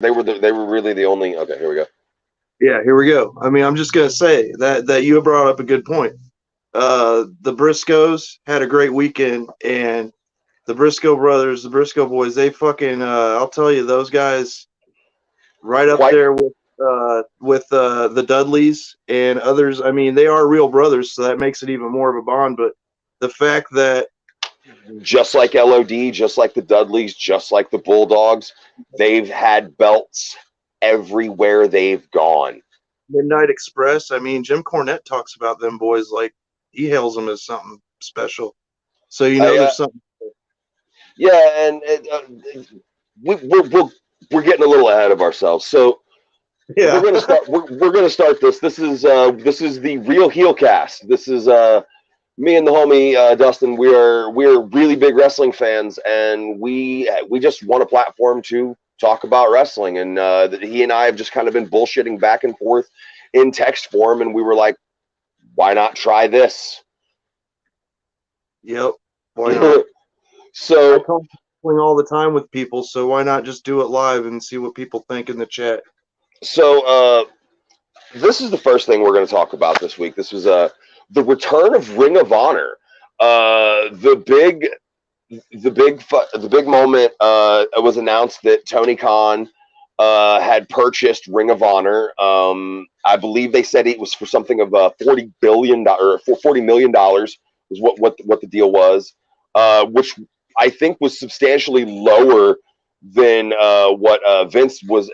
They were really the only. Okay, here we go. Yeah, here we go. I mean, I'm just gonna say that you brought up a good point. The Briscoes had a great weekend, and the Briscoe brothers, the Briscoe boys, they fucking I'll tell you, those guys right up Quite there with the Dudleys and others. I mean, they are real brothers, so that makes it even more of a bond. But the fact that just like LOD, just like the Dudleys, just like the Bulldogs, they've had belts everywhere they've gone. Midnight Express, I mean, Jim Cornette talks about them boys like he hails them as something special. So there's something. Yeah, and we're getting a little ahead of ourselves. So Yeah, we're gonna start. We're gonna start this. This is the Real Heel Cast. This is me and the homie Dustin. We're really big wrestling fans, and we just want a platform to talk about wrestling. And he and I have just kind of been bullshitting back and forth in text form, and we were like, why not try this? Yep. Why not? So I talk all the time with people, so why not just do it live and see what people think in the chat? So this is the first thing we're going to talk about this week. This was the return of Ring of Honor. The big moment. It was announced that Tony Khan had purchased Ring of Honor. I believe they said it was for something of $40 billion or for $40 million was what the deal was, which I think was substantially lower than what Vince was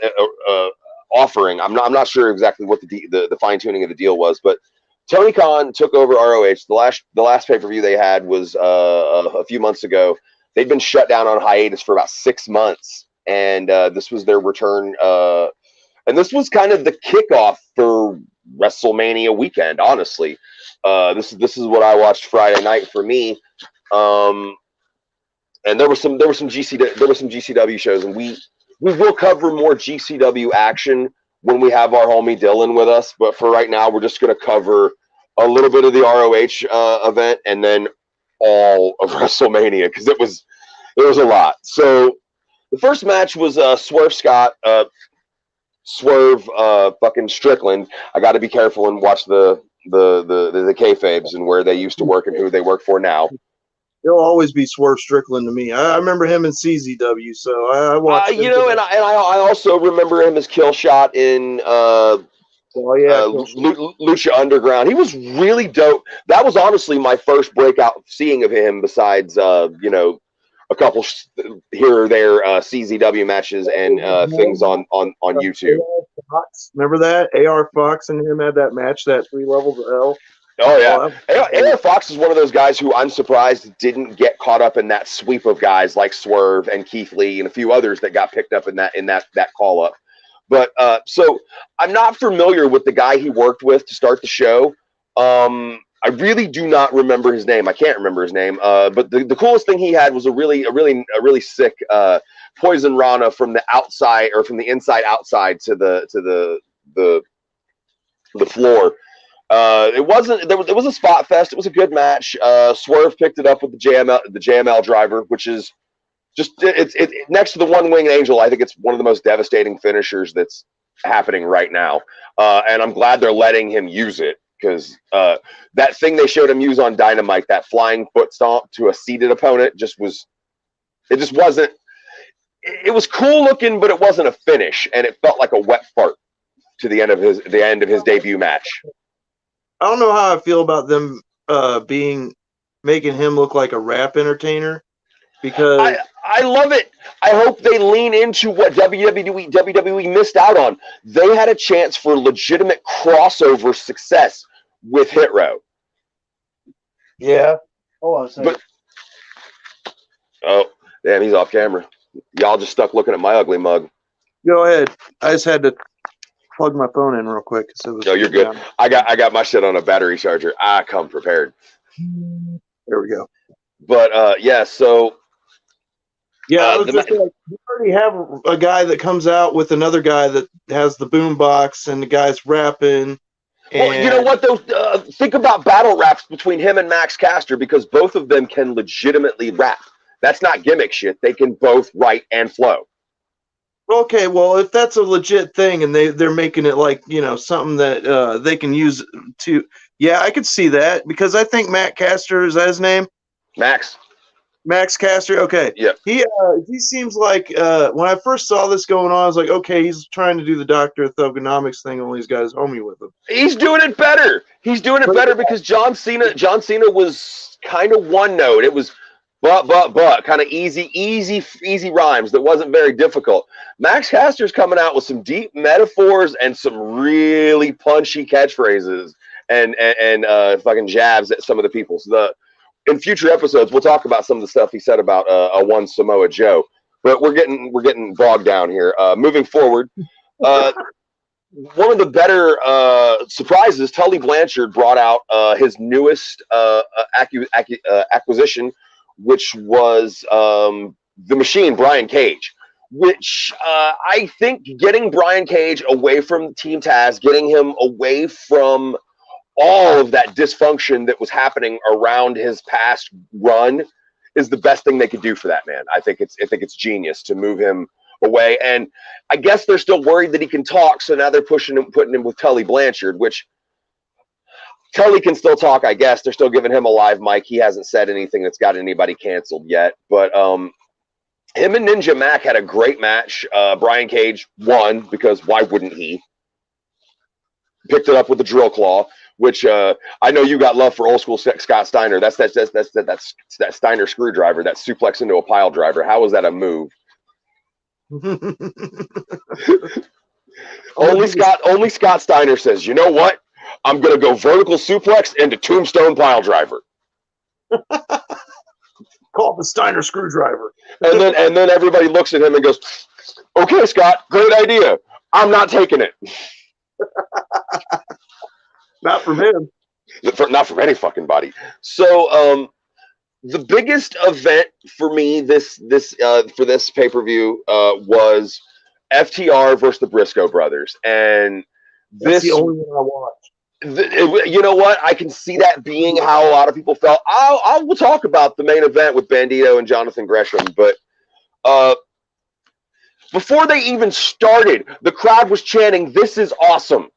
offering. I'm not sure exactly what the fine tuning of the deal was, but Tony Khan took over ROH. The last pay per view they had was a few months ago. They'd been shut down on hiatus for about 6 months, and this was their return. And this was kind of the kickoff for WrestleMania weekend. Honestly, this is what I watched Friday night for me. And there were some GCW shows, and we will cover more GCW action when we have our homie Dylan with us. But for right now, we're just going to cover a little bit of the ROH event and then all of WrestleMania because it was a lot. So the first match was Swerve Scott, fucking Strickland. I got to be careful and watch the kayfabes and where they used to work and who they work for now. He'll always be Swerve Strickland to me. I remember him in CZW, so I watched him. And I also remember him as Killshot in Lucha Underground. He was really dope. That was honestly my first breakout seeing of him, besides a couple here or there CZW matches and things on YouTube. Remember that? AR Fox and him had that match, that 3 levels of hell. Oh yeah, AR Fox is one of those guys who I'm surprised didn't get caught up in that sweep of guys like Swerve and Keith Lee and a few others that got picked up in that call up. But so I'm not familiar with the guy he worked with to start the show. I really do not remember his name. I can't remember his name. But the coolest thing he had was a really sick poison Rana from the outside or from the inside outside to the floor. It was a spot fest. It was a good match. Swerve picked it up with the JML driver, which is just it's next to the one winged angel. I think it's one of the most devastating finishers that's happening right now. And I'm glad they're letting him use it because that thing they showed him use on Dynamite, that flying foot stomp to a seated opponent, just wasn't. It was cool looking, but it wasn't a finish, and it felt like a wet fart to the end of his debut match. I don't know how I feel about them making him look like a rap entertainer because I love it. I hope they lean into what WWE missed out on. They had a chance for legitimate crossover success with Hit Row. Yeah. Hold on a second. Oh, damn, he's off camera. Y'all just stuck looking at my ugly mug. Go ahead. I just had to plug my phone in real quick. So no, you're good. Down. I got my shit on a battery charger. I come prepared. There we go. But yeah, so yeah, you already have a guy that comes out with another guy that has the boom box and the guy's rapping. Well, you know what though? Think about battle raps between him and Max Caster because both of them can legitimately rap. That's not gimmick shit. They can both write and flow. Okay, well, if that's a legit thing and they're making it like, something that they can use to, yeah, I could see that because I think Matt Caster, is that his name? Max. Max Caster. Okay, Yep. he seems like when I first saw this going on, I was like, okay, he's trying to do the Doctor of Thugonomics thing, only he's got his homie with him. He's doing it better. He's doing it better because John Cena was kind of one note. It was but, kind of easy rhymes that wasn't very difficult. Max Caster's coming out with some deep metaphors and some really punchy catchphrases and fucking jabs at some of the people. So in future episodes, we'll talk about some of the stuff he said about a one Samoa Joe. But we're getting bogged down here. Moving forward, one of the better surprises, Tully Blanchard brought out his newest acquisition, which was the Machine, Brian Cage. Which I think getting Brian Cage away from Team Taz, getting him away from all of that dysfunction that was happening around his past run is the best thing they could do for that man. I think it's genius to move him away. And I guess they're still worried that he can talk, so now they're putting him with Tully Blanchard, which Tully can still talk, I guess. They're still giving him a live mic. He hasn't said anything that's got anybody canceled yet. But him and Ninja Mac had a great match. Brian Cage won because why wouldn't he? Picked it up with the drill claw, which I know you got love for old school Scott Steiner. That's that Steiner screwdriver, that suplex into a pile driver. How was that a move? Only Scott Steiner says, you know what? I'm gonna go vertical suplex into tombstone pile driver. Called the Steiner screwdriver. and then everybody looks at him and goes, okay, Scott, great idea. I'm not taking it. Not from him. Not from any fucking body. So the biggest event for me for this pay-per-view was FTR versus the Briscoe brothers. And that's the only one I watched. You know what? I can see that being how a lot of people felt. We'll talk about the main event with Bandito and Jonathan Gresham, but before they even started, the crowd was chanting, "This is awesome,"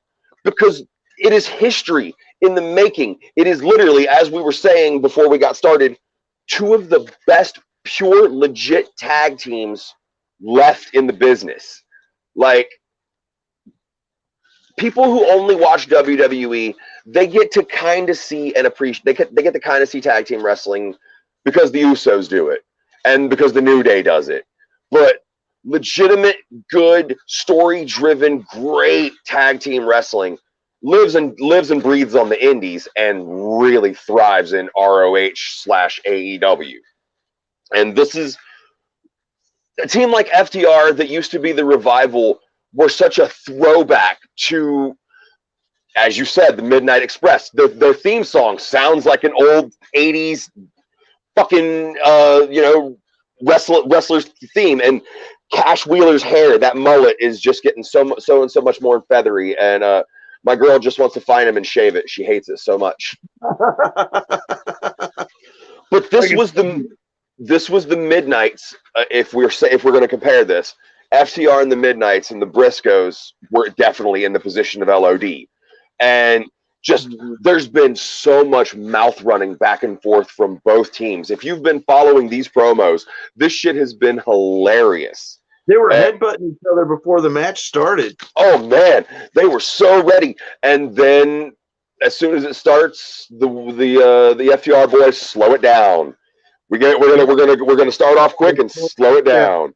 because it is history in the making. It is literally, as we were saying before we got started, two of the best pure legit tag teams left in the business. Like, people who only watch WWE, they get to kind of see and appreciate. They get to kind of see tag team wrestling because the Usos do it and because the New Day does it. But legitimate, good, story-driven, great tag team wrestling lives and breathes on the indies and really thrives in ROH/AEW. And this is a team like FTR that used to be the Revival were such a throwback to, as you said, the Midnight Express. Their theme song sounds like an old 80s fucking, wrestler's theme. And Cash Wheeler's hair, that mullet, is just getting so much more feathery. And my girl just wants to find him and shave it. She hates it so much. But this was the Midnights. If we're going to compare this, FTR and the Midnights and the Briscoes were definitely in the position of LOD. And just there's been so much mouth running back and forth from both teams. If you've been following these promos, this shit has been hilarious. They were headbutting each other before the match started. Oh man, they were so ready. And then as soon as it starts, the FTR boys slow it down. We're gonna start off quick and slow it down.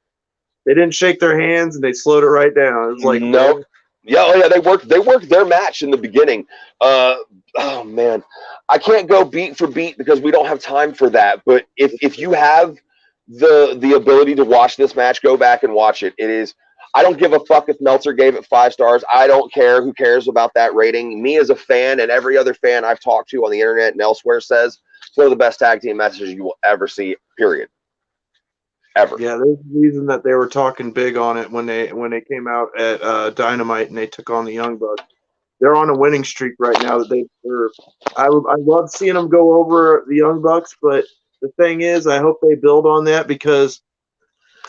They didn't shake their hands and they slowed it right down. It was like, no. Yeah, they worked their match in the beginning. Oh man, I can't go beat for beat because we don't have time for that. But if you have the ability to watch this match, go back and watch it. It is. I don't give a fuck if Meltzer gave it 5 stars. I don't care. Who cares about that rating? Me as a fan and every other fan I've talked to on the internet and elsewhere says it's one of the best tag team matches you will ever see. Period. Ever. Yeah, there's a reason that they were talking big on it when they came out at Dynamite and they took on the Young Bucks. They're on a winning streak right now that they deserve. I love seeing them go over the Young Bucks, but the thing is, I hope they build on that because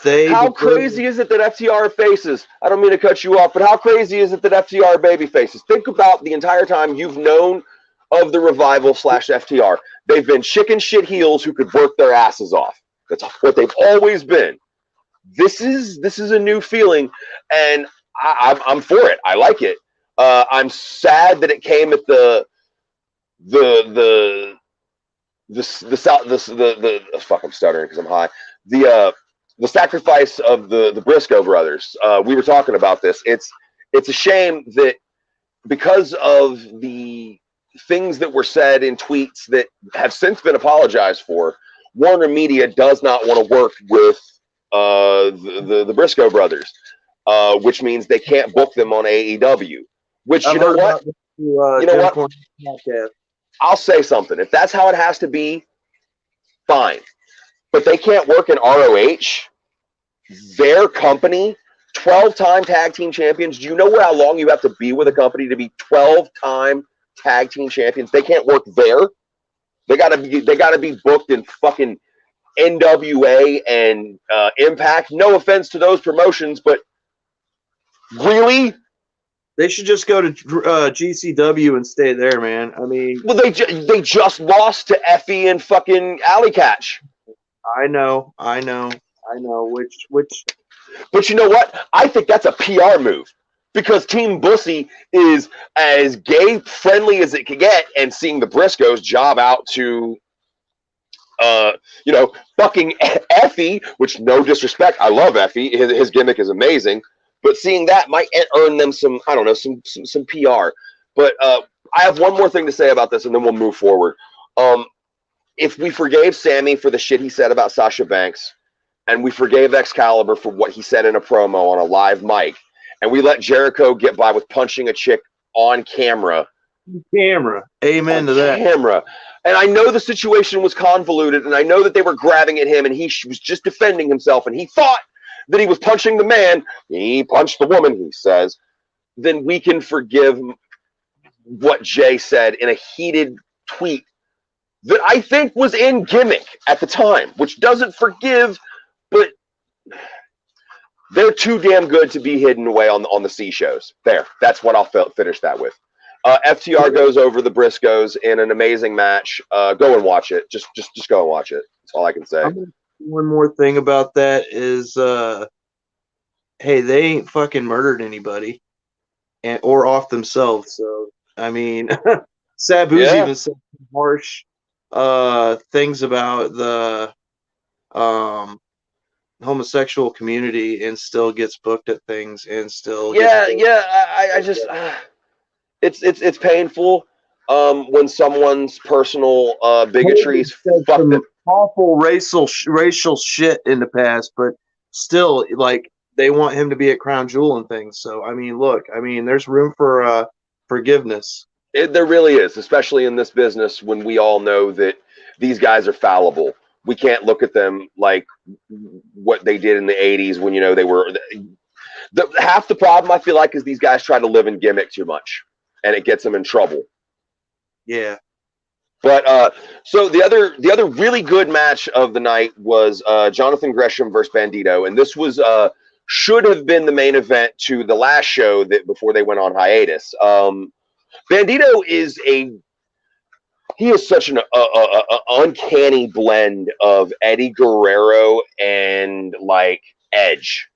How crazy is it that FTR faces? I don't mean to cut you off, but how crazy is it that FTR baby faces? Think about the entire time you've known of the Revival / FTR. They've been chicken shit heels who could work their asses off. That's what they've always been. This is a new feeling, and I'm for it. I like it. I'm sad that it came at the fuck. I'm stuttering because I'm high. The sacrifice of the Briscoe brothers. We were talking about this. It's a shame that because of the things that were said in tweets that have since been apologized for, Warner Media does not want to work with the Briscoe brothers, which means they can't book them on AEW. Which, you know what? You know what? I'll say something. If that's how it has to be, fine. But they can't work in ROH. Their company, 12-time tag team champions. Do you know how long you have to be with a company to be 12-time tag team champions? They can't work there. They gotta be booked in fucking NWA and Impact. No offense to those promotions, but really, they should just go to GCW and stay there, man. I mean, well, they just lost to Effie and fucking Alley Catch. I know. Which. But you know what? I think that's a PR move because Team Bussy is as gay friendly as it could get, and seeing the Briscoes job out to, fucking Effie, which no disrespect, I love Effie. His gimmick is amazing, but seeing that might earn them some, I don't know, some PR. But I have one more thing to say about this, and then we'll move forward. If we forgave Sammy for the shit he said about Sasha Banks, and we forgave Excalibur for what he said in a promo on a live mic, and we let Jericho get by with punching a chick on camera. Amen to that. Camera. And I know the situation was convoluted, and I know that they were grabbing at him, and he was just defending himself, and he thought that he was punching the man. He punched the woman, he says. Then we can forgive what Jay said in a heated tweet that I think was in gimmick at the time, which doesn't forgive, but they're too damn good to be hidden away on the C shows. There, that's what I'll finish that with. FTR goes over the Briscoes in an amazing match. Go and watch it. Just go and watch it. That's all I can say. One more thing about that is, hey, they ain't fucking murdered anybody, or off themselves. So I mean, Sabu's even said harsh things about the homosexual community, and still gets booked at things, and still I just it's painful when someone's personal bigotries fucked it. Awful racial shit in the past, but still, like, they want him to be at Crown Jewel and things. So I mean, look, there's room for forgiveness. There really is, especially in this business when we all know that these guys are fallible. We can't look at them like what they did in the 80s when, they were... half the problem, I feel like, is these guys try to live in gimmick too much, and it gets them in trouble. Yeah. But so the other really good match of the night was Jonathan Gresham versus Bandito, and this was should have been the main event to the last show before they went on hiatus. Bandito is such an uncanny blend of Eddie Guerrero and like Edge.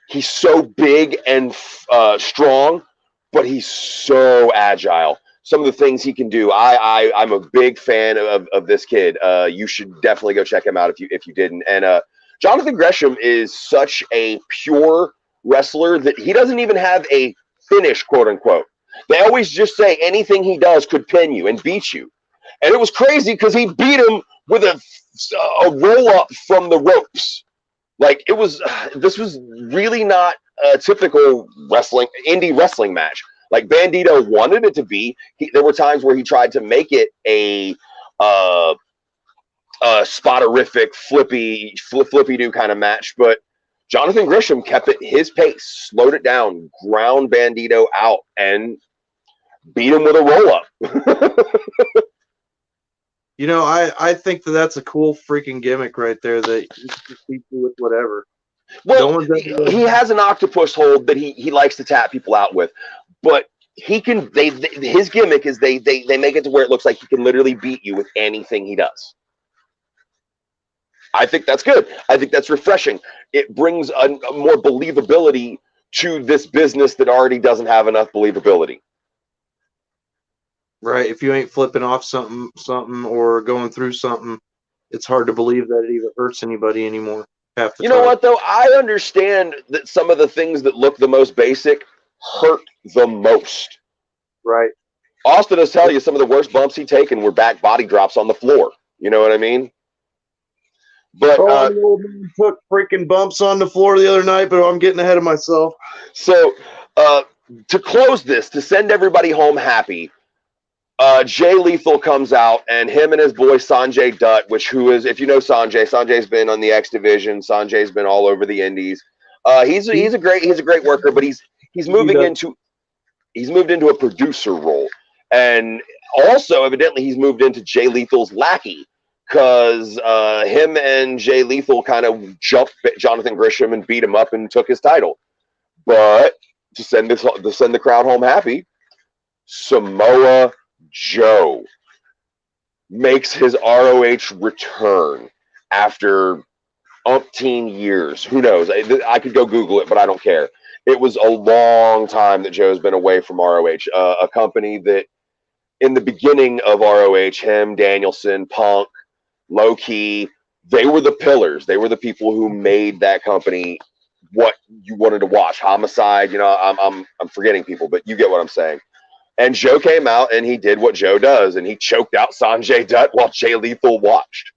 He's so big and strong, but he's so agile. Some of the things he can do, I'm a big fan of this kid. You should definitely go check him out if you didn't. And Jonathan Gresham is such a pure wrestler that he doesn't even have a finish, quote unquote. They always just say anything he does could pin you and beat you. And it was crazy because he beat him with a roll up from the ropes. Like, this was really not a typical indie wrestling match. Like Bandito wanted it to be. There were times where he tried to make it a spotterific, flippy-do kind of match, but Jonathan Gresham kept it his pace, slowed it down, ground Bandito out, and beat him with a roll-up. I think that's a cool freaking gimmick right there, that you can beat you with whatever. Well, No one's ever. he has an octopus hold that he likes to tap people out with, but he can. His gimmick is they make it to where it looks like he can literally beat you with anything he does. I think that's good. I think that's refreshing. It brings a more believability to this business that already doesn't have enough believability. Right. If you ain't flipping off something, or going through something, it's hard to believe that it even hurts anybody anymore half the You know time. what, though? I understand that some of the things that look the most basic hurt the most. Right. Austin will tell you some of the worst bumps he's taken were back body drops on the floor. You know what I mean? But Oh, the old man took freaking bumps on the floor the other night, but I'm getting ahead of myself. so to close this, to send everybody home happy, Jay Lethal comes out, and him and his boy Sanjay Dutt, who is, if you know Sanjay, Sanjay's been on the X Division. Sanjay's been all over the Indies. He's a great worker, but he's moved into a producer role, and also evidently he's moved into Jay Lethal's lackey, because him and Jay Lethal kind of jumped Jonathan Gresham and beat him up and took his title. But to send the crowd home happy, Samoa Joe makes his ROH return after umpteen years. Who knows? I could go Google it, but I don't care. It was a long time that Joe's been away from ROH, a company that in the beginning of ROH, him, Danielson, Punk, Low Key, they were the pillars. They were the people who made that company what you wanted to watch. Homicide, I'm forgetting people, but you get what I'm saying. And Joe came out and he did what Joe does, and he choked out Sanjay Dutt while Jay Lethal watched.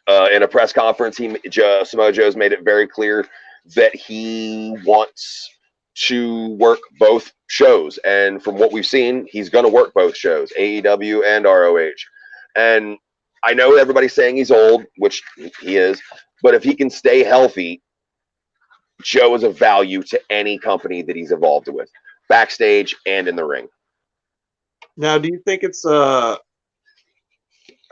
In a press conference, Samoa Joe's made it very clear that he wants to work both shows. And from what we've seen, he's going to work both shows, AEW and ROH. And I know everybody's saying he's old, which he is, but if he can stay healthy, Joe is a value to any company that he's involved with, backstage and in the ring. Now, do you think it's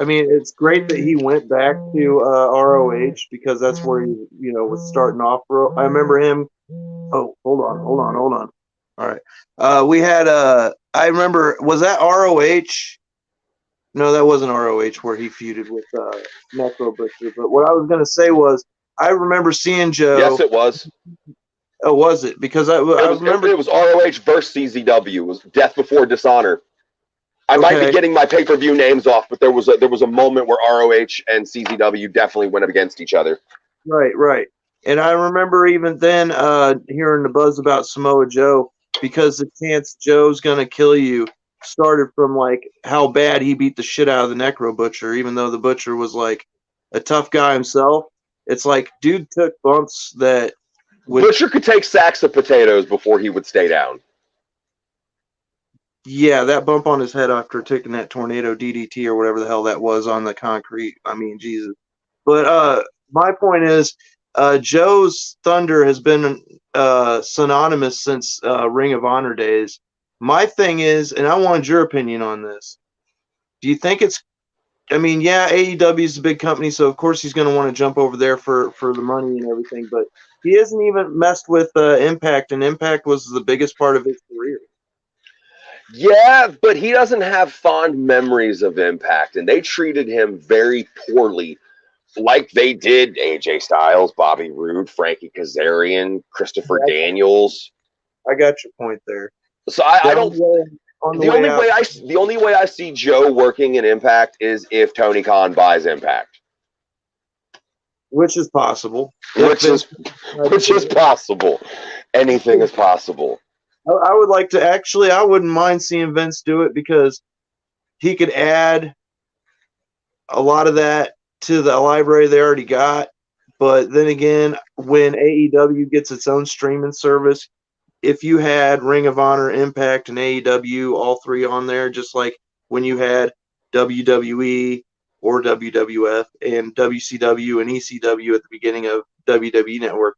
I mean, it's great that he went back to ROH, because that's where he, was starting off. I remember him. Oh, hold on. All right. We had I remember, was that ROH? No, that wasn't ROH where he feuded with Necro Butcher. But what I was gonna say was, I remember seeing Joe. Yes, it was. Oh, was it? Because I remember it was ROH versus CZW. It was Death Before Dishonor. I might be getting my pay-per-view names off, but there was a moment where ROH and CZW definitely went up against each other. Right. And I remember even then hearing the buzz about Samoa Joe, because the chance Joe's gonna kill you started from like how bad he beat the shit out of the Necro Butcher, even though the Butcher was like a tough guy himself. It's like dude took bumps that Butcher could take sacks of potatoes before he would stay down. Yeah, that bump on his head after taking that tornado DDT or whatever the hell that was on the concrete. I mean, Jesus. But my point is, Joe's Thunder has been synonymous since Ring of Honor days. My thing is, and I wanted your opinion on this. Do you think it's? I mean, yeah, AEW is a big company, so of course he's going to want to jump over there for the money and everything. But he hasn't even messed with Impact, and Impact was the biggest part of his career. Yeah, but he doesn't have fond memories of Impact, and they treated him very poorly, like they did AJ Styles, Bobby Roode, Frankie Kazarian, Christopher Daniels. I got your point there. So I don't. The only way I see Joe working in Impact is if Tony Khan buys Impact, which is possible. Which is possible. Anything is possible. I would like to I wouldn't mind seeing Vince do it, because he could add a lot of that to the library they already got. But then again, when AEW gets its own streaming service, if you had Ring of Honor, Impact, and AEW, all three on there, just like when you had WWE or WWF and WCW and ECW at the beginning of WWE Network,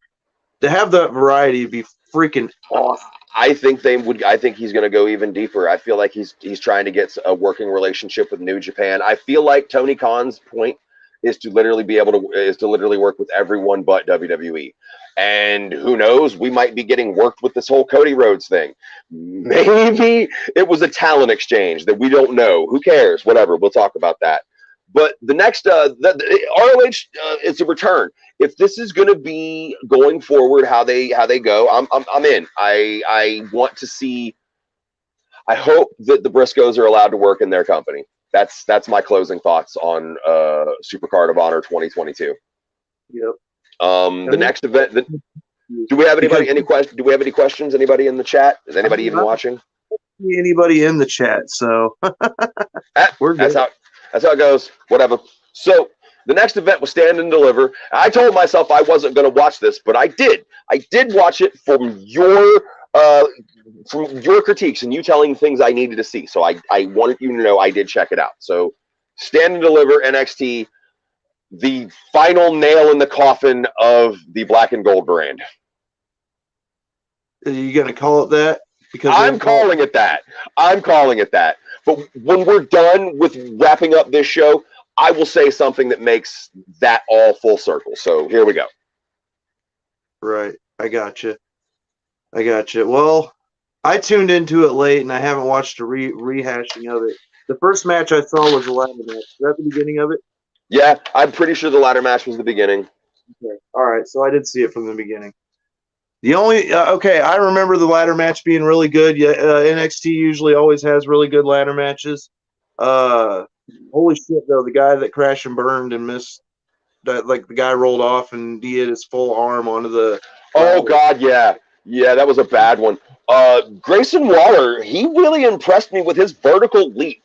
to have that variety would be freaking awesome. I think he's going to go even deeper. I feel like he's trying to get a working relationship with New Japan. I feel like Tony Khan's point is to literally work with everyone but WWE. And who knows, we might be getting worked with this whole Cody Rhodes thing. Maybe it was a talent exchange that we don't know. Who cares? Whatever. We'll talk about that. But the next, the ROH is a return. If this is going to be going forward, how they go, I'm in. I want to see. I hope that the Briscoes are allowed to work in their company. That's my closing thoughts on Supercard of Honor 2022. Yep. The next event. Do we have any questions? Do we have any questions? Anybody in the chat? Is anybody even watching? Anybody in the chat? So we're good. That's how it goes. Whatever. So the next event was Stand and Deliver. I told myself I wasn't going to watch this, but I did. I did watch it from your critiques and you telling things I needed to see. So I wanted you to know I did check it out. So Stand and Deliver NXT, the final nail in the coffin of the Black and Gold brand. Are you going to call it that? Because I'm calling it that. But when we're done with wrapping up this show, I will say something that makes that all full circle. So here we go. Right. I got you. Well, I tuned into it late, and I haven't watched a rehashing of it. The first match I saw was the ladder match. Is that the beginning of it? Yeah, I'm pretty sure the ladder match was the beginning. Okay. All right. So I did see it from the beginning. The only I remember the ladder match being really good. Yeah, NXT usually always has really good ladder matches. Holy shit, though, the guy that crashed and burned and missed that, like the guy rolled off and he hit his full arm onto the. Oh God, yeah, that was a bad one. Grayson Waller, he really impressed me with his vertical leap.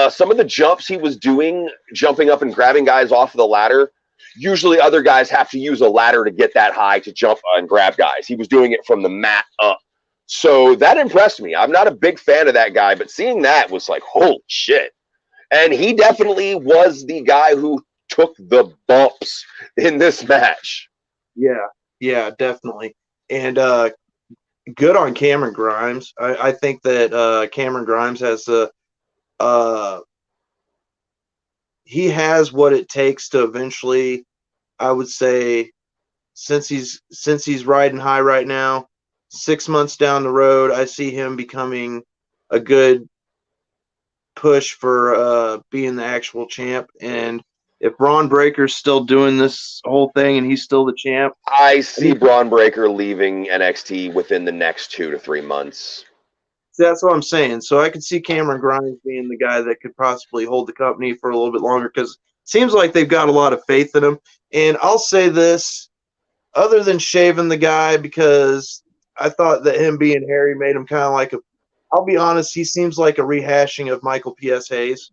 Some of the jumps he was doing, jumping up and grabbing guys off of the ladder. Usually other guys have to use a ladder to get that high to jump and grab guys. He was doing it from the mat up. So that impressed me. I'm not a big fan of that guy, but seeing that was like, holy shit. And he definitely was the guy who took the bumps in this match. Yeah, definitely. And good on Cameron Grimes. I think that Cameron Grimes has he has what it takes to eventually, I would say, since he's riding high right now, 6 months down the road, I see him becoming a good push for being the actual champ. And if Braun Breaker's still doing this whole thing and he's still the champ, I see Braun Breaker leaving NXT within the next 2 to 3 months. That's what I'm saying. So I could see Cameron Grimes being the guy that could possibly hold the company for a little bit longer because it seems like they've got a lot of faith in him. And I'll say this, other than shaving the guy, because I thought that him being hairy made him kind of like I'll be honest, he seems like a rehashing of Michael P.S. Hayes.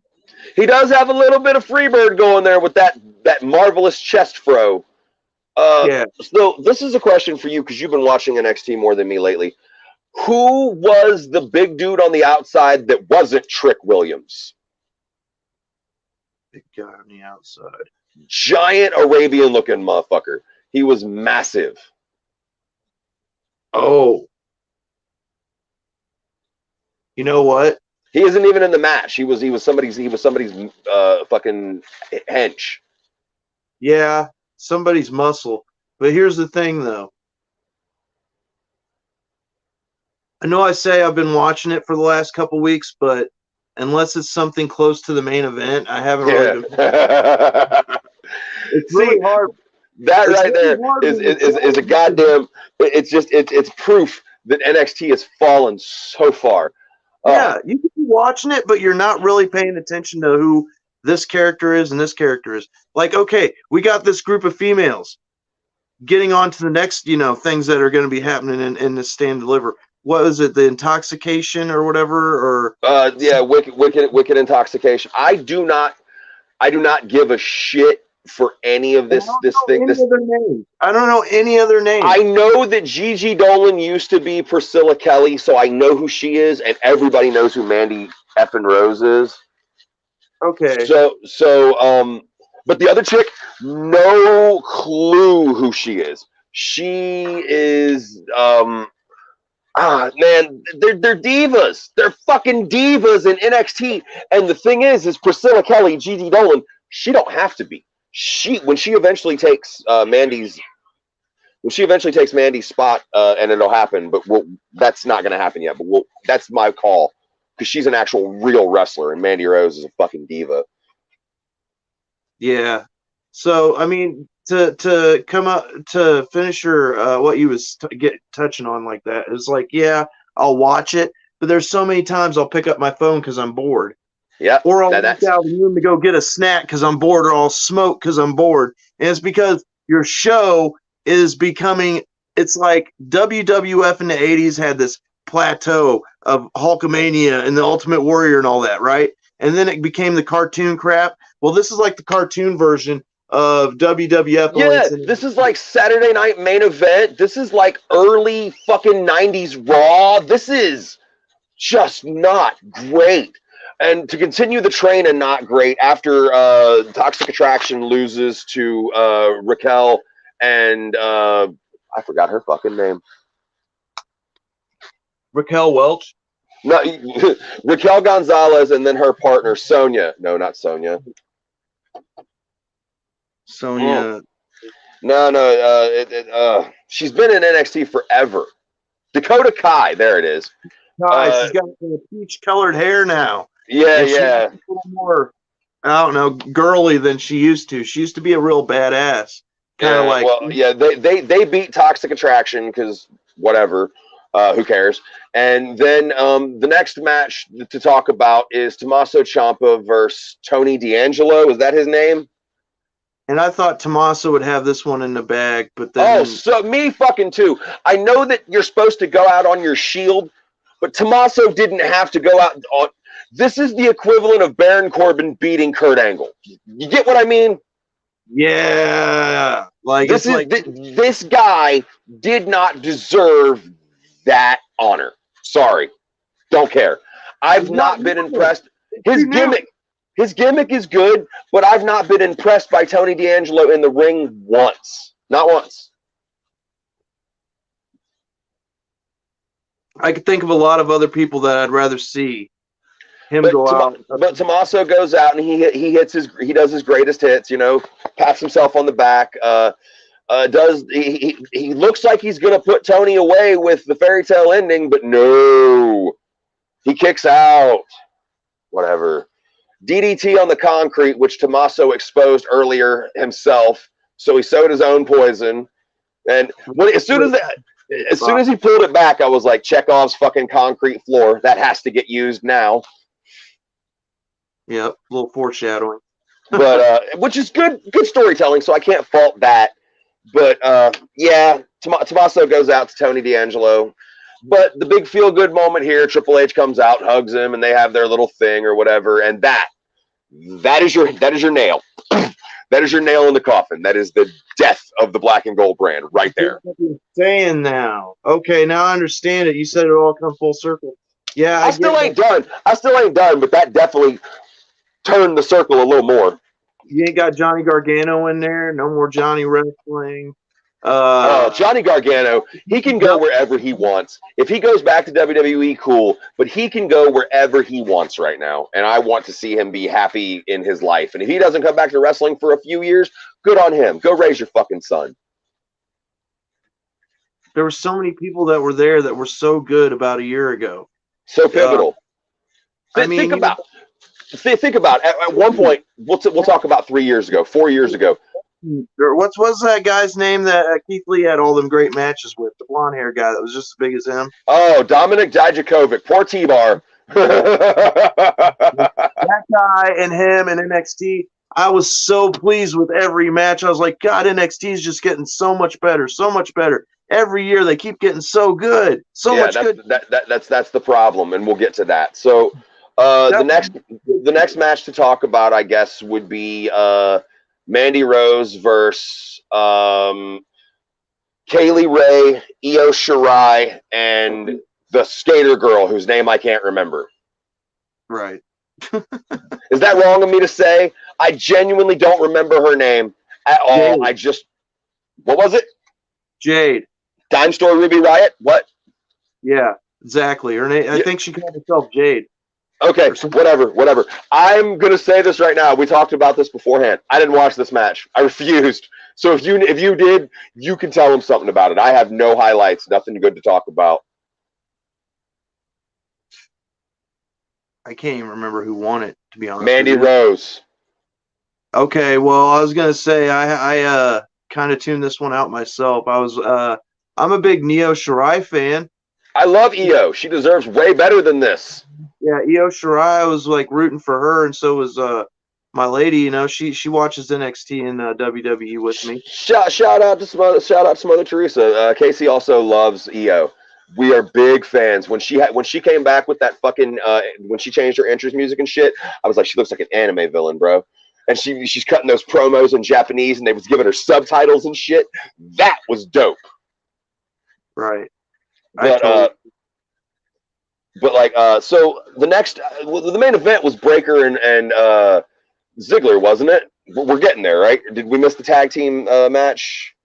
He does have a little bit of Freebird going there with that marvelous chest fro. Yeah. So this is a question for you because you've been watching NXT more than me lately. Who was the big dude on the outside that wasn't Trick Williams? Big guy on the outside. Giant Arabian-looking motherfucker. He was massive. Oh. You know what? He isn't even in the match. He was somebody's fucking hench. Yeah, somebody's muscle. But here's the thing, though. I know I say I've been watching it for the last couple weeks, but unless it's something close to the main event, I haven't really been. It's really hard. That right there is a goddamn. It's proof that NXT has fallen so far. Yeah, you can be watching it, but you're not really paying attention to who this character is and this character is. Like, okay, we got this group of females getting on to the next, things that are going to be happening in this Stand Deliver. What was it, the intoxication or whatever? Or wicked intoxication. I do not give a shit for any of this thing. I don't know any other name. I know that Gigi Dolan used to be Priscilla Kelly, so I know who she is, and everybody knows who Mandy effing Rose is. Okay. So, but the other chick, no clue who she is. She is, man, they're divas. They're fucking divas in NXT. And the thing is Priscilla Kelly, Gigi Dolan, she don't have to be. when she eventually takes Mandy's spot, and it'll happen, but that's not going to happen yet. But that's my call, because she's an actual real wrestler, and Mandy Rose is a fucking diva. Yeah. So I mean, to come up to finish your what you was touching on like that, it's like, yeah, I'll watch it, but there's so many times I'll pick up my phone because I'm bored. Yeah. Or I'll walk out of the room to go get a snack because I'm bored, or I'll smoke because I'm bored. And it's because your show is becoming, it's like WWF in the 80s had this plateau of Hulkamania and the Ultimate Warrior and all that, right? And then it became the cartoon crap. Well, this is like the cartoon version of WWF. Yeah, this is like Saturday Night Main Event. This is like early fucking 90s Raw. This is just not great. And to continue the train and not great, after Toxic Attraction loses to Raquel and I forgot her fucking name. Raquel Welch? No, Raquel Gonzalez, and then her partner, Sonia. No, not Sonia. Sonia. No. She's been in NXT forever. Dakota Kai. There it is. She's got peach-colored hair now. Yeah. She's a little more, I don't know, girly than she used to. She used to be a real badass. They beat Toxic Attraction because whatever, who cares? And then the next match to talk about is Tommaso Ciampa versus Tony D'Angelo. Is that his name? And I thought Tommaso would have this one in the bag, but then... Oh, so me fucking too. I know that you're supposed to go out on your shield, but Tommaso didn't have to go out on... This is the equivalent of Baron Corbin beating Kurt Angle. You get what I mean? Yeah. This guy did not deserve that honor. Sorry. Don't care. I've not been impressed. His gimmick is good, but I've not been impressed by Tony D'Angelo in the ring once. Not once. I could think of a lot of other people that I'd rather see him go out. But Tommaso goes out and he does his greatest hits, pats himself on the back. He looks like he's gonna put Tony away with the fairy tale ending, but no. He kicks out. Whatever. DDT on the concrete, which Tommaso exposed earlier himself, so he sowed his own poison. And as soon as he pulled it back, I was like, Chekhov's fucking concrete floor. That has to get used now. Yep, a little foreshadowing. But which is good storytelling, so I can't fault that. But Tommaso goes out to Tony D'Angelo. But the big feel-good moment here, Triple H comes out, hugs him, and they have their little thing or whatever, and that is your nail. That is your nail in the coffin. That is the death of the black and gold brand right there. What you're saying now. Okay, now I understand it. You said it all come full circle. Yeah, I still ain't done, but that definitely turned the circle a little more. You ain't got Johnny Gargano in there. No more Johnny Wrestling. Johnny Gargano, he can go wherever he wants. If he goes back to WWE, cool, but he can go wherever he wants right now, and I want to see him be happy in his life. And if he doesn't come back to wrestling for a few years, good on him. Go raise your fucking son. There were so many people that were there that were so good about a year ago. So pivotal. Think about at one point, we'll talk about 3 years ago, 4 years ago. What's that guy's name that Keith Lee had all them great matches with? The blonde hair guy that was just as big as him. Oh, Dominic Dijakovic, poor T-Bar. That guy and him and NXT, I was so pleased with every match. I was like, God, NXT is just getting so much better, so much better. Every year they keep getting so good, good. That's the problem, and we'll get to that. So the next match to talk about, I guess, would be Mandy Rose versus Kaylee Ray, Io Shirai, and the skater girl whose name I can't remember. Right. Is that wrong of me to say? I genuinely don't remember her name at all. Jade. What was it? Jade. Dime Store Ruby Riott? What? Yeah, exactly. Her name. I think she called herself Jade. Okay, whatever. I'm gonna say this right now. We talked about this beforehand. I didn't watch this match. I refused. So if you did, you can tell him something about it. I have no highlights, nothing good to talk about. I can't even remember who won it, to be honest. Mandy Rose. Okay, well, I was gonna say I kind of tuned this one out myself. I'm a big Io Shirai fan. I love Io. She deserves way better than this. Yeah, Io Shirai, I was like rooting for her, and so was my lady. You know, she watches NXT and WWE with me. Shout out to Mother Teresa. Casey also loves Io. We are big fans. When she came back with that fucking when she changed her entrance music and shit, I was like, she looks like an anime villain, bro. And she's cutting those promos in Japanese, and they was giving her subtitles and shit. That was dope. Right. But so the main event was Breaker and Ziggler, wasn't it? We're getting there, right? Did we miss the tag team match?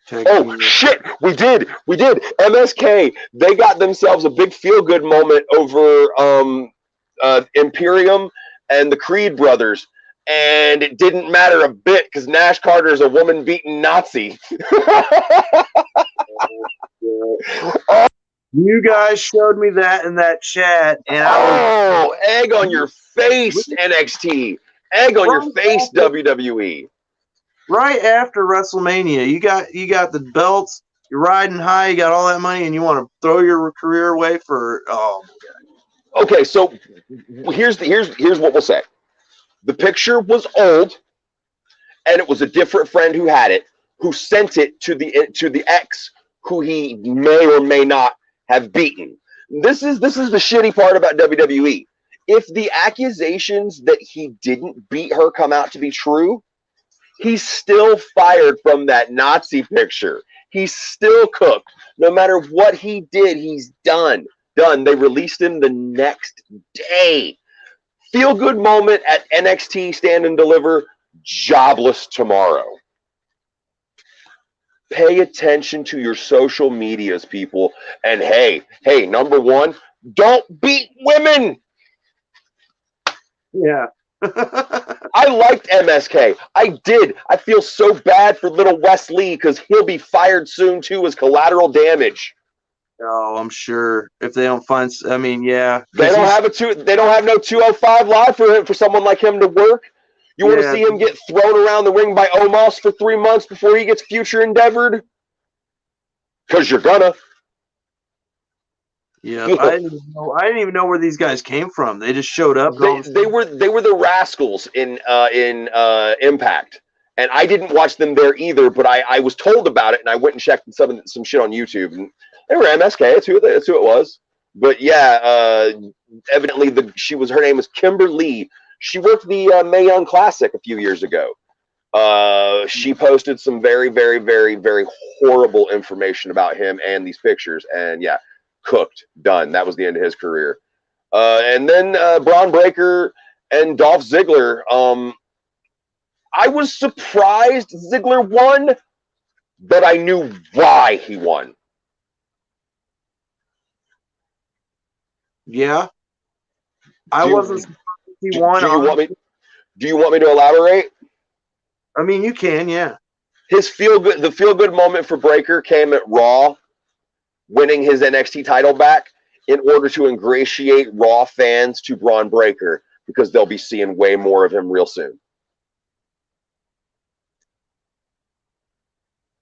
Shit, we did. MSK, they got themselves a big feel-good moment over Imperium and the Creed brothers, and it didn't matter a bit because Nash Carter is a woman-beating Nazi. You guys showed me that in that chat, and egg on your face, NXT. Egg on your face, WWE. Right after WrestleMania, you got the belts, you're riding high, you got all that money, and you want to throw your career away for Okay, so here's what we'll say. The picture was old, and it was a different friend who had it, who sent it to the ex, who he may or may not have beaten. This is the shitty part about WWE. If the accusations that he didn't beat her come out to be true, he's still fired from that Nazi picture. He's still cooked. No matter what he did, he's done. They released him the next day. Feel good moment at NXT Stand and Deliver. Jobless tomorrow. Pay attention to your social medias, people. And hey, number one, don't beat women. Yeah. I liked MSK. I did. I feel so bad for little Wes Lee because he'll be fired soon too as collateral damage. Oh, I'm sure if they don't find, I mean, yeah, they don't have no 205 live for someone like him to work. You want to see him get thrown around the ring by Omos for 3 months before he gets future endeavored? Because you're gonna. Yeah, I didn't even know where these guys came from. They just showed up. They were the Rascals in Impact, and I didn't watch them there either. But I was told about it, and I went and checked some shit on YouTube, and they were MSK. That's who it was. But yeah, evidently her name was Kimber Lee. She worked the Mae Young Classic a few years ago. She posted some very, very, very, very horrible information about him and these pictures, and yeah. Cooked, done. That was the end of his career. And then Braun Breaker and Dolph Ziggler. I was surprised Ziggler won, but I knew why he won. Yeah, I wasn't surprised he won. Do you want me to elaborate? I mean, you can, yeah. The feel good moment for Breaker came at Raw, winning his NXT title back in order to ingratiate Raw fans to Braun Breaker because they'll be seeing way more of him real soon.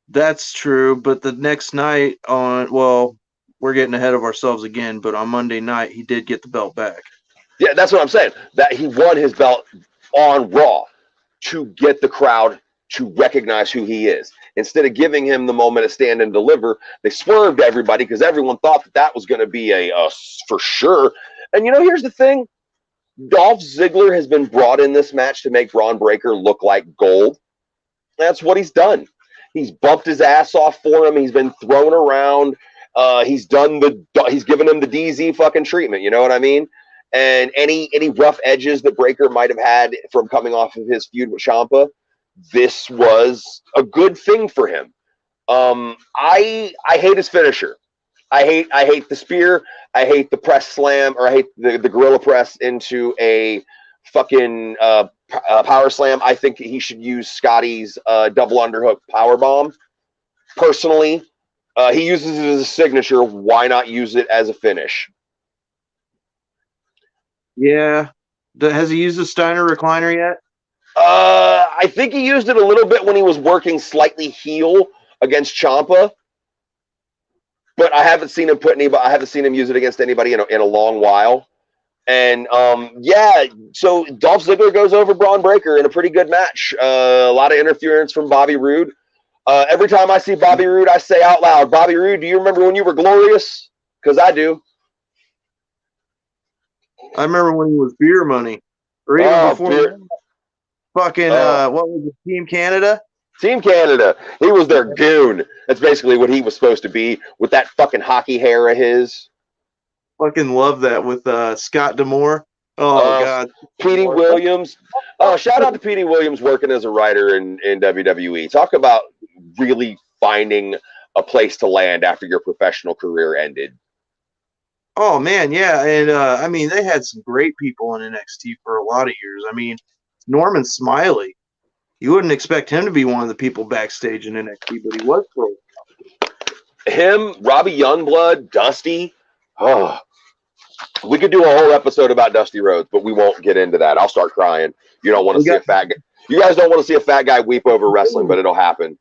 That's true, but the next night we're getting ahead of ourselves again, but on Monday night, he did get the belt back. Yeah, that's what I'm saying. That he won his belt on Raw to get the crowd to recognize who he is. Instead of giving him the moment to stand and deliver, they swerved everybody because everyone thought that was going to be a for sure. And here's the thing. Dolph Ziggler has been brought in this match to make Braun Breaker look like gold. That's what he's done. He's bumped his ass off for him. He's been thrown around. He's given him the DZ fucking treatment. You know what I mean? And any rough edges that Breaker might have had from coming off of his feud with Ciampa, this was a good thing for him. I hate his finisher. I hate the spear. I hate the press slam, or I hate the gorilla press into a fucking power slam. I think he should use Scotty's double underhook power bomb. Personally, he uses it as a signature. Why not use it as a finish? Yeah. Has he used the Steiner recliner yet? I think he used it a little bit when he was working slightly heel against Ciampa, but I haven't seen him use it against anybody in a long while. And yeah, so Dolph Ziggler goes over Braun Breaker in a pretty good match. A lot of interference from Bobby Roode. Every time I see Bobby Roode, I say out loud, "Bobby Roode, do you remember when you were glorious?" Because I do. I remember when he was Beer Money, or even before. Fucking what was it? Team Canada. Team Canada. He was their goon. That's basically what he was supposed to be with that fucking hockey hair of his. Fucking love that with Scott D'Amore. Oh God. Petey Williams. Shout out to Petey Williams working as a writer in WWE. Talk about really finding a place to land after your professional career ended. Oh man, yeah, and I mean they had some great people in NXT for a lot of years. I mean, Norman Smiley. You wouldn't expect him to be one of the people backstage in NXT, but he was for him, Robbie Youngblood, Dusty. Oh, we could do a whole episode about Dusty Rhodes, but we won't get into that. I'll start crying. You don't want to see a fat guy. You guys don't want to see a fat guy weep over wrestling, but it'll happen.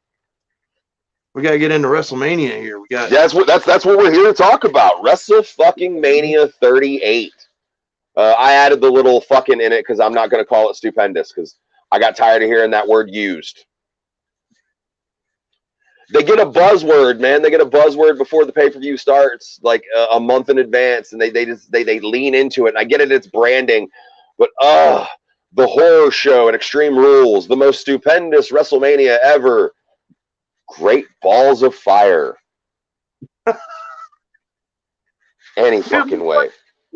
We gotta get into WrestleMania here. We got that's what we're here to talk about. WrestleMania 38. I added the little fucking in it because I'm not going to call it stupendous because I got tired of hearing that word used. They get a buzzword, man. They get a buzzword before the pay-per-view starts, like a month in advance, and they lean into it. And I get it, it's branding, but the horror show and Extreme Rules, the most stupendous WrestleMania ever. Great balls of fire. Any fucking way.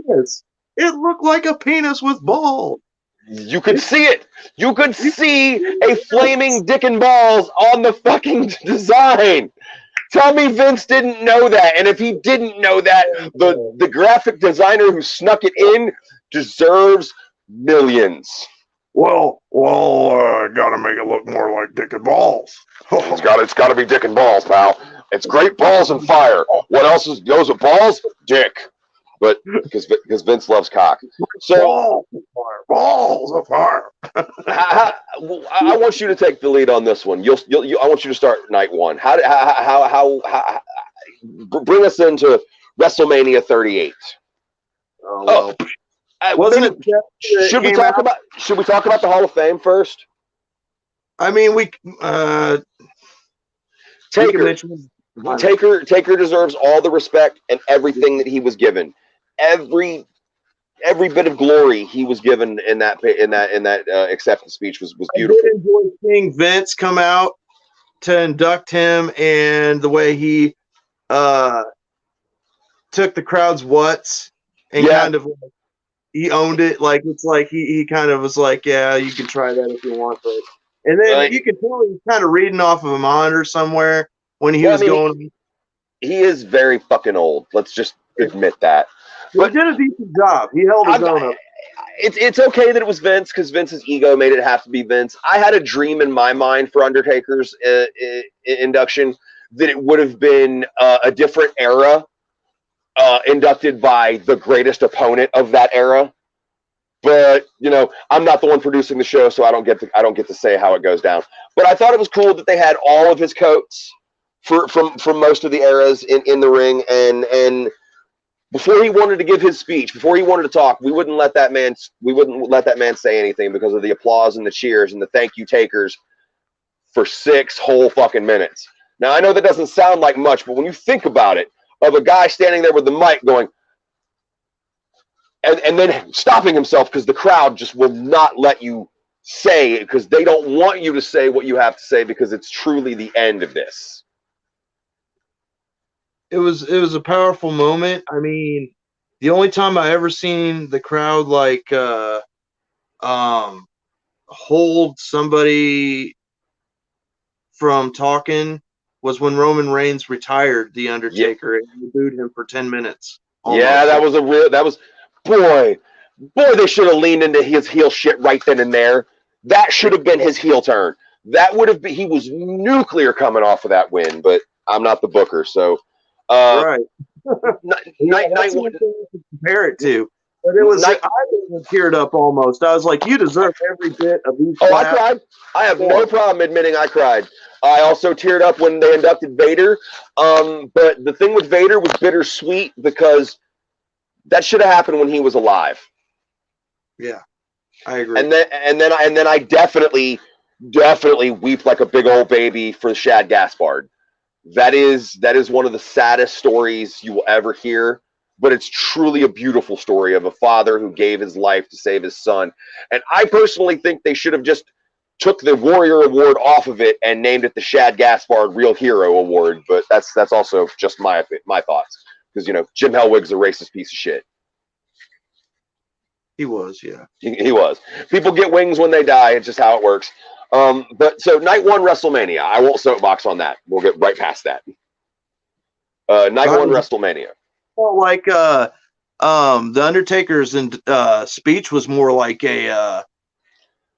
Yes. It looked like a penis with balls. You could see it. You could see a flaming dick and balls on the fucking design. Tell me Vince didn't know that. And if he didn't know that, the graphic designer who snuck it in deserves millions. Well, gotta make it look more like dick and balls. It's got to be dick and balls, pal. It's great balls and fire. What else goes with balls? Dick. But because Vince loves cock, so balls of fire. I want you to take the lead on this one. I want you to start night one. How bring us into WrestleMania 38. Well, wasn't it? Should we talk about the Hall of Fame first? I mean, Taker deserves all the respect and everything that he was given. Every bit of glory he was given in that acceptance speech was beautiful. I did enjoy seeing Vince come out to induct him, and the way he took the crowd's whats and kind of he owned it. Like it's like he kind of was like, yeah, you can try that if you want, but and then you could tell he was kind of reading off of a monitor somewhere when he was going. He is very fucking old. Let's just admit that. But he did a decent job. He held his own up. It's okay that it was Vince because Vince's ego made it have to be Vince. I had a dream in my mind for Undertaker's induction that it would have been a different era inducted by the greatest opponent of that era. But I'm not the one producing the show, so I don't get to say how it goes down. But I thought it was cool that they had all of his coats from most of the eras in the ring, and before he wanted to give his speech, before he wanted to talk, we wouldn't let that man say anything because of the applause and the cheers and the thank you takers for 6 whole fucking minutes. Now I know that doesn't sound like much, but when you think about it, of a guy standing there with the mic going and then stopping himself because the crowd just will not let you say it because they don't want you to say what you have to say because it's truly the end of this. It was a powerful moment. I mean, the only time I ever seen the crowd like hold somebody from talking was when Roman Reigns retired The Yeah, Undertaker and he booed him for 10 minutes yeah, almost. boy, they should have leaned into his heel shit right then and there. That should have been his heel turn. That would have been, he was nuclear coming off of that win, but I'm not the booker, so Right. night That's one. what to compare it to. But it was, Night, I even teared up almost. I was like, you deserve every bit of these oh, I claps. cried. I have no problem admitting I cried. I also teared up when they inducted Vader. But the thing with Vader was bittersweet because that should have happened when he was alive. Yeah, I agree. And then I definitely weep like a big old baby for Shad Gaspard. That is one of the saddest stories you will ever hear, but it's truly a beautiful story of a father who gave his life to save his son. And I personally think they should have just took the Warrior Award off of it and named it the Shad Gaspard Real Hero Award. But that's also just my thoughts, because Jim Hellwig's a racist piece of shit. He was, yeah. He was. People get wings when they die. It's just how it works. But so night one WrestleMania. I won't soapbox on that. We'll get right past that. Night one WrestleMania. Well, like the Undertaker's speech was more like a.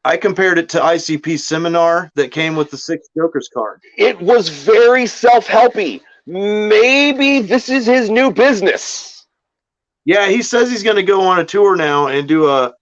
I compared it to ICP seminar that came with the 6 Jokers card. It was very self-helpy. Maybe this is his new business. Yeah, he says he's going to go on a tour now and do a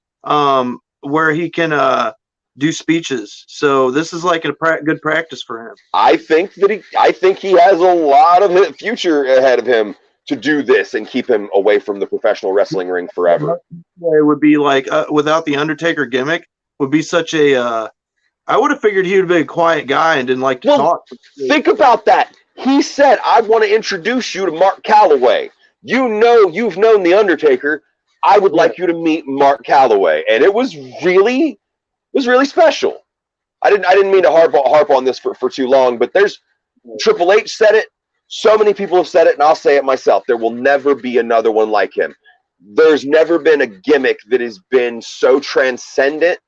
where he can do speeches. So this is like a good practice for him. I think he has a lot of future ahead of him to do this and keep him away from the professional wrestling ring forever. It would be like without the Undertaker gimmick, would be such a. I would have figured he would be a quiet guy and didn't like to talk. Think about that. He said, "I want to introduce you to Mark Calloway. You've known the Undertaker. I would like you to meet Mark Calloway," and it was really special. I didn't mean to harp on this for too long, but Triple H said it. So many people have said it, and I'll say it myself. There will never be another one like him. There's never been a gimmick that has been so transcendent,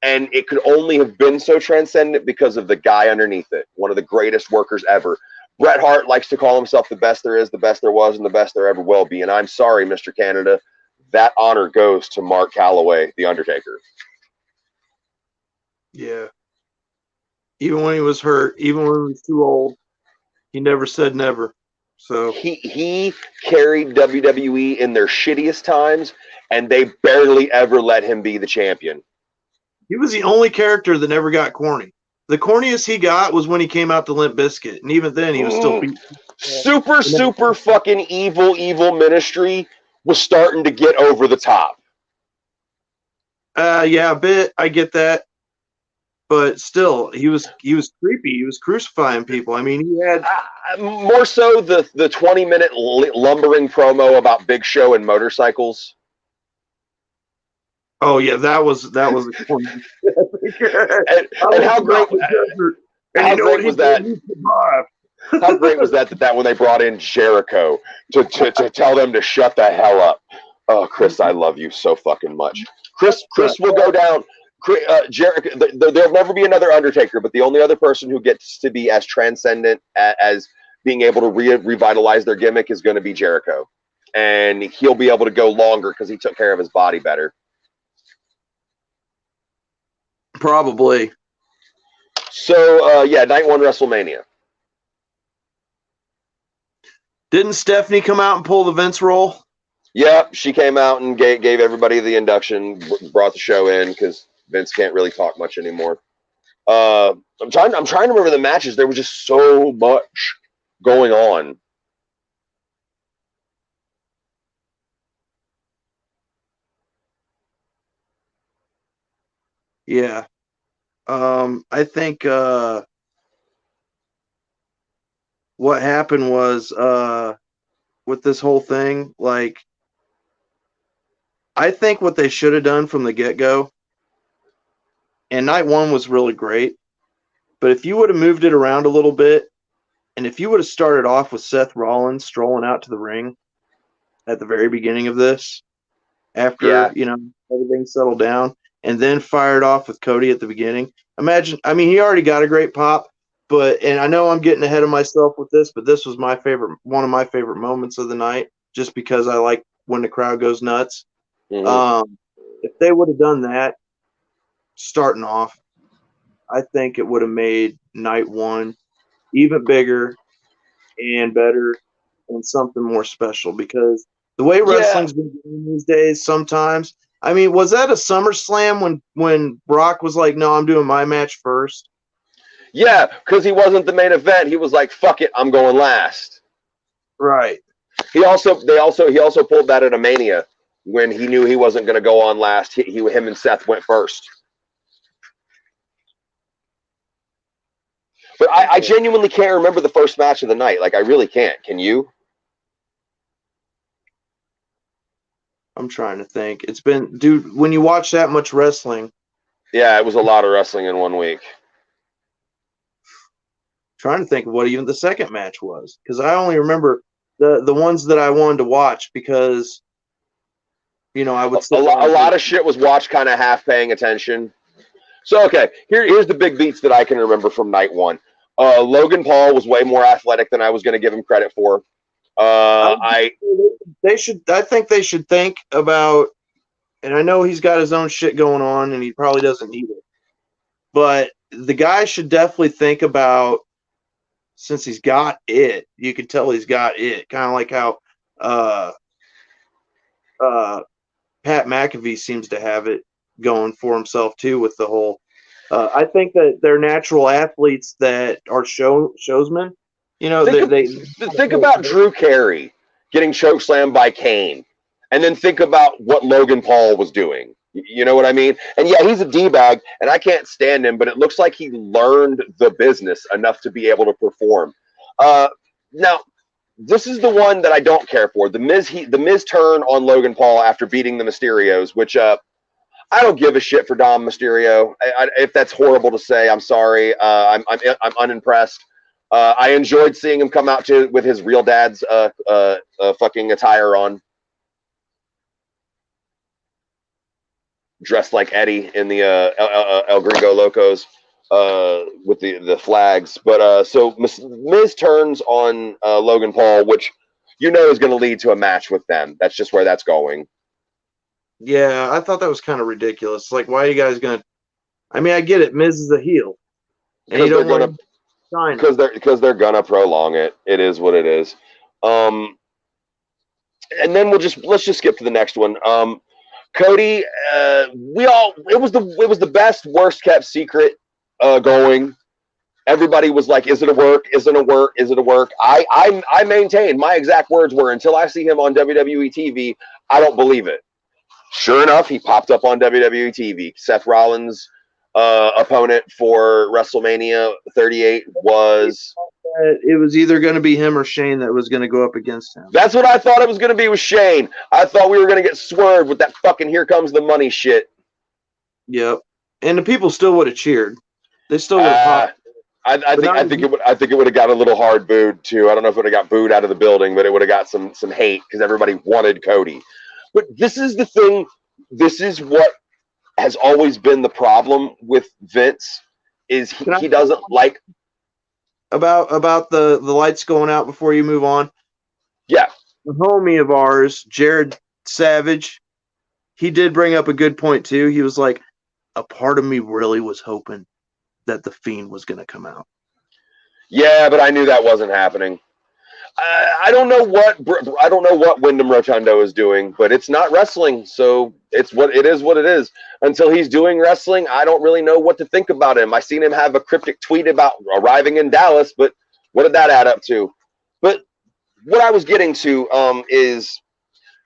and it could only have been so transcendent because of the guy underneath it. One of the greatest workers ever. Bret Hart likes to call himself the best there is, the best there was, and the best there ever will be. And I'm sorry, Mr. Canada, that honor goes to Mark Calloway, The Undertaker. Yeah. Even when he was hurt, even when he was too old, he never said never. So he carried WWE in their shittiest times, and they barely ever let him be the champion. He was the only character that never got corny. The corniest he got was when he came out to Limp Bizkit, and even then he was still super fucking evil Ministry was starting to get over the top. Yeah, a bit. I get that. But still, he was creepy. He was crucifying people. I mean, he had more so the 20-minute lumbering promo about Big Show and motorcycles. Oh yeah, that was and how great was that? How great was that when they brought in Jericho to tell them to shut the hell up? Oh, Chris, I love you so fucking much. Chris will go down. Jericho, there'll never be another Undertaker, but the only other person who gets to be as transcendent as being able to revitalize their gimmick is going to be Jericho, and he'll be able to go longer because he took care of his body better. Probably. So night one WrestleMania. Didn't Stephanie come out and pull the Vince roll? Yeah, she came out and gave everybody the induction, brought the show in because Vince can't really talk much anymore. I'm trying to remember the matches. There was just so much going on. Yeah. I think what happened was with this whole thing, like I think what they should have done from the get-go, and night one was really great, but if you would have moved it around a little bit, and if you would have started off with Seth Rollins strolling out to the ring at the very beginning of this, after everything settled down, and then fired off with Cody at the beginning. Imagine, I mean, he already got a great pop, and I know I'm getting ahead of myself with this, but this was one of my favorite moments of the night, just because I like when the crowd goes nuts. Mm-hmm. If they would have done that starting off, I think it would have made night one even bigger and better and something more special, because the way Yeah, wrestling's been going these days, sometimes. I mean, was that a SummerSlam when Brock was like, "No, I'm doing my match first"? yeah, because he wasn't the main event. He was like, "Fuck it, I'm going last." Right. He also pulled that at a Mania when he knew he wasn't going to go on last. Him and Seth went first. But I genuinely can't remember the first match of the night. Like, I really can't. Can you? I'm trying to think. It's been, dude, when you watch that much wrestling, Yeah, it was a lot of wrestling in one week. trying to think of what even the second match was, because I only remember the ones that I wanted to watch, because I would sit there A and lot of shit was watched kind of half paying attention. So, okay, here's the big beats that I can remember from night one. Logan Paul was way more athletic than I was going to give him credit for. I think they should think about, and I know he's got his own shit going on and he probably doesn't need it, but the guy should definitely think about, since he's got it, you can tell he's got it, kind of like how uh Pat McAfee seems to have it going for himself too, with the whole I think that they're natural athletes that are showsmen. Think about Drew Carey getting chokeslammed by Kane, and then think about what Logan Paul was doing. You know what I mean? And yeah, he's a d-bag, and I can't stand him, but it looks like he learned the business enough to be able to perform. Now, this is the one that I don't care for. The Miz turn on Logan Paul after beating the Mysterios, which I don't give a shit for Dom Mysterio. If that's horrible to say, I'm sorry. I'm unimpressed. I enjoyed seeing him come out with his real dad's fucking attire on, dressed like Eddie in the El Gringo Locos with the flags. But so Miz turns on Logan Paul, which is going to lead to a match with them. That's just where that's going. Yeah, I thought that was kind of ridiculous. Like, why are you guys gonna? I mean, I get it. Miz is a heel, and you don't want to shine because they're gonna prolong it. It is what it is. And then let's just skip to the next one. Cody, it was the best, worst kept secret going. Everybody was like, "Is it a work? Isn't it a work? Is it a work?" I maintain my exact words were, until I see him on WWE TV, I don't believe it. Sure enough, he popped up on WWE TV. Seth Rollins' opponent for WrestleMania 38 was. It was either going to be him or Shane that was going to go up against him. That's what I thought it was going to be with Shane. I thought we were going to get swerved with that fucking "here comes the money" shit. Yep, and the people still would have cheered. They still would have popped. I think it would have got a little hard booed too. I don't know if it would have got booed out of the building, but it would have got some hate because everybody wanted Cody. But this is the thing. This is what has always been the problem with Vince, is he doesn't like about the lights going out before you move on. Yeah, a homie of ours, Jared Savage, he did bring up a good point too. He was like, a part of me really was hoping that the Fiend was going to come out. Yeah, but I knew that wasn't happening. I don't know what Wyndham Rotundo is doing, but it's not wrestling, so it is what it is. Until he's doing wrestling, I don't really know what to think about him. I seen him have a cryptic tweet about arriving in Dallas, but what did that add up to? But what I was getting to is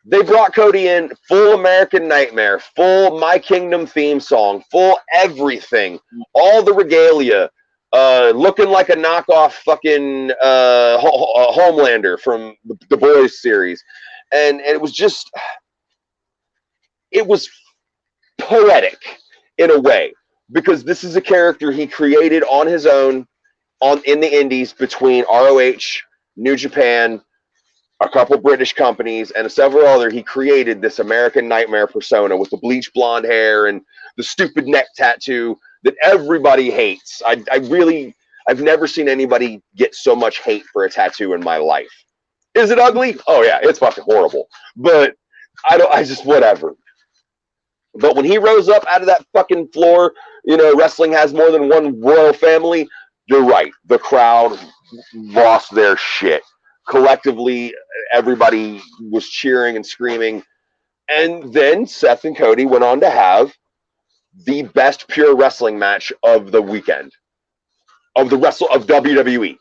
they brought Cody in full American Nightmare, full My Kingdom theme song, full everything, all the regalia. Looking like a knockoff fucking Homelander from the Boys series. And it was poetic in a way, because this is a character he created on his own in the indies between ROH, New Japan, a couple British companies, and several other. He created this American Nightmare persona with the bleach blonde hair and the stupid neck tattoo that everybody hates. I I've never seen anybody get so much hate for a tattoo in my life. Is it ugly? Oh yeah, it's fucking horrible. But I just whatever. But when he rose up out of that fucking floor, wrestling has more than one royal family. You're right. The crowd lost their shit. Collectively, everybody was cheering and screaming. And then Seth and Cody went on to have the best pure wrestling match of the weekend of WWE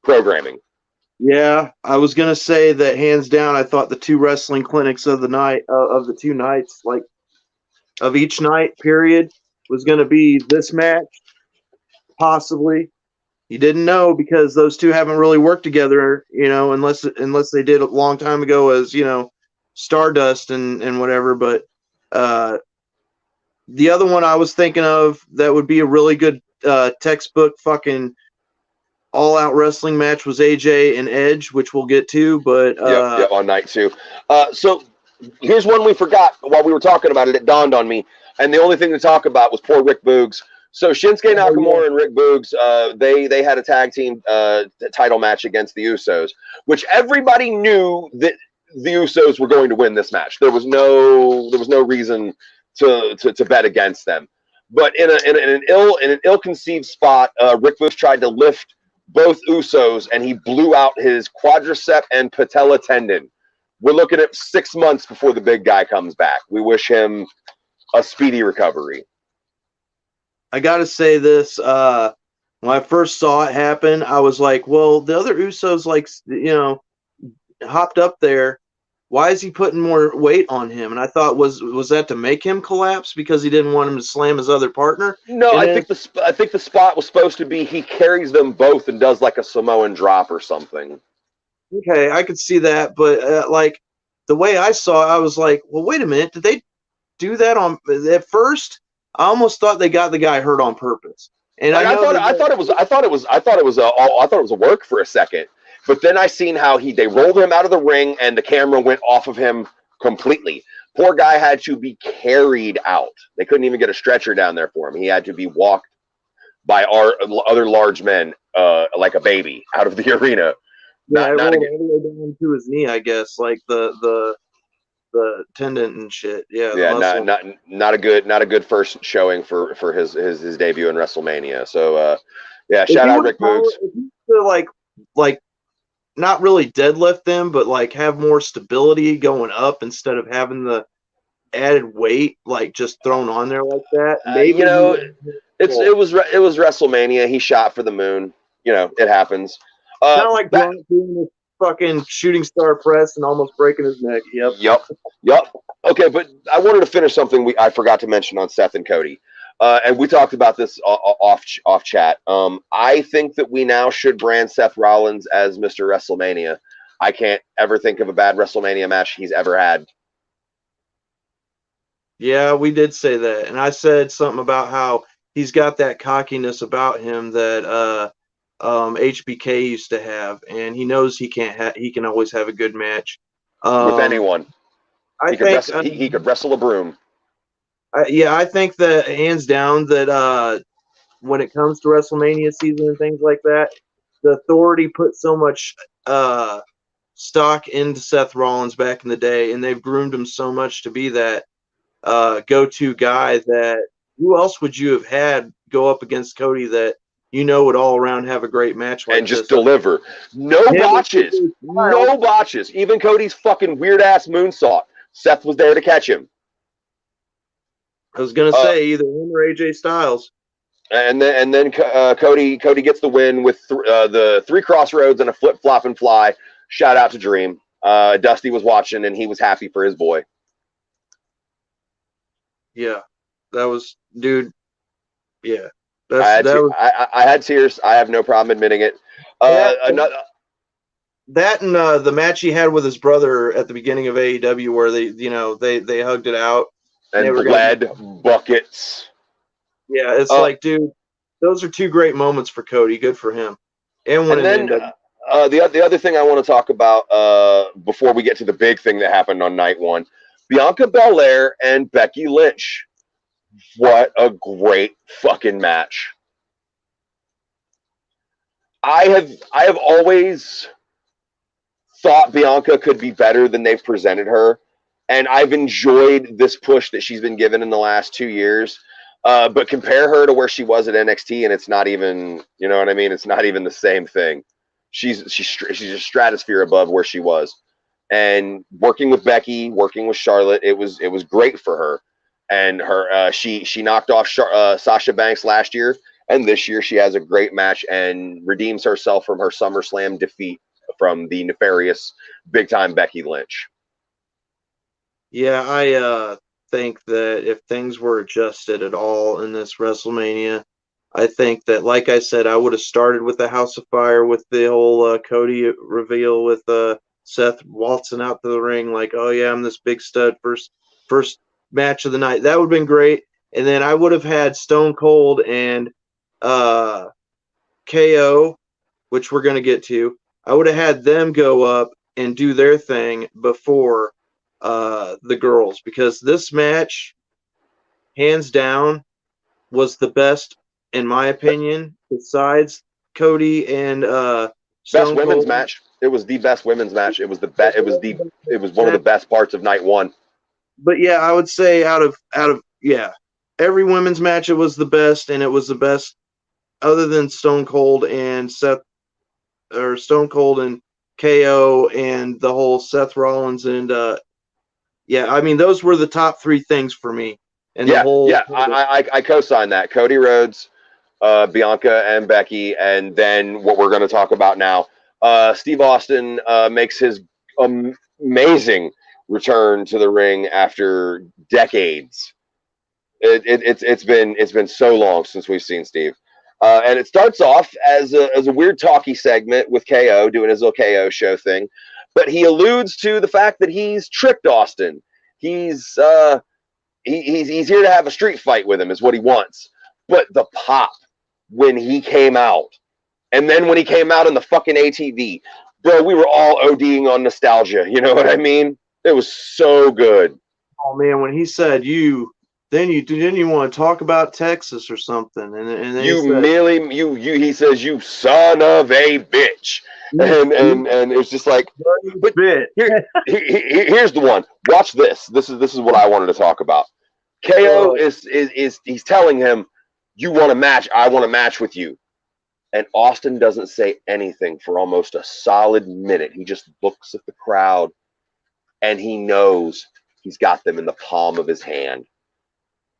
programming. Yeah, I was gonna say that hands down. I thought the two wrestling clinics of the night of the two nights, like of each night period, was gonna be this match, possibly. You didn't know because those two haven't really worked together, unless they did a long time ago as Stardust and whatever. But the other one I was thinking of that would be a really good textbook fucking all out wrestling match was AJ and Edge, which we'll get to. But yep, on night two. So here's one we forgot while we were talking about it. It dawned on me, and the only thing to talk about was poor Rick Boogs. So Shinsuke Nakamura and Rick Boogs, they had a tag team title match against the Usos, which everybody knew that the Usos were going to win this match. There was no reason to bet against them. But in an ill-conceived spot, Rick Boogs tried to lift both Usos, and he blew out his quadricep and patella tendon. We're looking at 6 months before the big guy comes back. We wish him a speedy recovery. I gotta say this. When I first saw it happen, I was like, well, the other Usos, hopped up there. Why is he putting more weight on him? And I thought, was that to make him collapse because he didn't want him to slam his other partner? No, I think the spot was supposed to be he carries them both and does like a Samoan drop or something. Okay, I could see that, but the way I saw it, I was like, well, wait a minute, did they do that at first? I almost thought they got the guy hurt on purpose. And I thought it was a work for a second. But then I seen how they rolled him out of the ring and the camera went off of him completely. Poor guy had to be carried out. They couldn't even get a stretcher down there for him. He had to be walked by our other large men like a baby out of the arena. Yeah, all the way down to his knee, I guess, like the tendon and shit. Yeah, not a good first showing for his debut in WrestleMania. So shout out Rick Boogs. If he could like not really deadlift them, but like have more stability going up instead of having the added weight just thrown on there like that. Maybe it was WrestleMania. He shot for the moon. It happens. Not like doing this fucking shooting star press and almost breaking his neck. Yep. Okay, but I wanted to finish something I forgot to mention on Seth and Cody. And we talked about this off chat. I think that we now should brand Seth Rollins as Mr. WrestleMania. I can't ever think of a bad WrestleMania match he's ever had. Yeah, we did say that. And I said something about how he's got that cockiness about him that HBK used to have, and he knows he can always have a good match with anyone. He could wrestle a broom. I think that hands down that when it comes to WrestleMania season and things like that, the Authority put so much stock into Seth Rollins back in the day, and they've groomed him so much to be that go-to guy that who else would you have had go up against Cody that would all around have a great match like and just deliver. No botches. No botches. Even Cody's fucking weird-ass moonsault. Seth was there to catch him. I was going to say either him or AJ Styles. And then Cody gets the win with the 3 crossroads and a flip-flop and fly. Shout out to Dream. Dusty was watching, and he was happy for his boy. Yeah. That was, dude. Yeah. I had tears. I have no problem admitting it. That and the match he had with his brother at the beginning of AEW, where they hugged it out and bled buckets. Yeah, it's dude, those are 2 great moments for Cody. Good for him. And then the other thing I want to talk about before we get to the big thing that happened on night 1, Bianca Belair and Becky Lynch. What a great fucking match. I have always thought Bianca could be better than they've presented her, and I've enjoyed this push that she's been given in the last 2 years. But compare her to where she was at NXT, and it's not even, you know what I mean? It's not even the same thing. She's a stratosphere above where she was. And working with Becky, working with Charlotte, it was great for her. And she knocked off Sasha Banks last year, and this year she has a great match and redeems herself from her SummerSlam defeat from the nefarious big time Becky Lynch. Yeah, I think that if things were adjusted at all in this WrestleMania, I think that, like I said, I would have started with the House of Fire with the whole Cody reveal with Seth waltzing out to the ring like, "Oh yeah, I'm this big stud, first match of the night." That would have been great. And then I would have had Stone Cold and uh, KO, which we're going to get to. I would have had them go up and do their thing before the girls, because this match, hands down, was the best in my opinion, besides Cody and Best Stone women's Cold. match. It was the best women's match. It was the best. It was one of the best parts of night one. But yeah, I would say out of yeah, every women's match it was the best, and it was the best other than Stone Cold and Seth, or Stone Cold and KO and the whole Seth Rollins and yeah, I mean those were the top three things for me. And the Yeah, whole yeah, I co-sign that. Cody Rhodes, Bianca and Becky, and then what we're going to talk about now. Steve Austin makes his amazing return to the ring after decades. It's been so long since we've seen Steve. And it starts off as a weird talky segment with KO doing his little KO show thing, but he alludes to the fact that he's tricked Austin. He's he's here to have a street fight with him is what he wants. But the pop when he came out, and then when he came out in the fucking ATV, bro, we were all ODing on nostalgia. You know what I mean? It was so good. oh man, when he said then you want to talk about Texas or something, and then he You said merely you he says, you son of a bitch. And it's just like, but bit. here's the one. Watch this. This is what I wanted to talk about. KO is he's telling him, you want a match, I want a match with you. And Austin doesn't say anything for almost a solid minute. He just looks at the crowd, and he knows he's got them in the palm of his hand.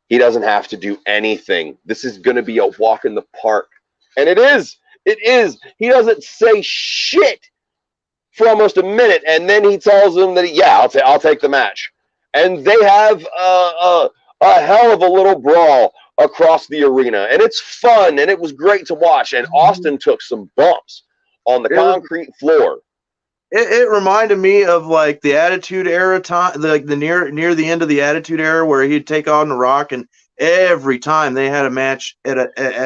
He doesn't have to do anything. This is going to be a walk in the park. And it is. It is. He doesn't say shit for almost a minute, and then he tells them that, I'll take the match. And they have a hell of a little brawl across the arena, and it's fun, and it was great to watch. And Austin took some bumps on the concrete floor. It reminded me of like the Attitude Era time, like the near the end of the Attitude Era, where he'd take on The Rock, and every time they had a match at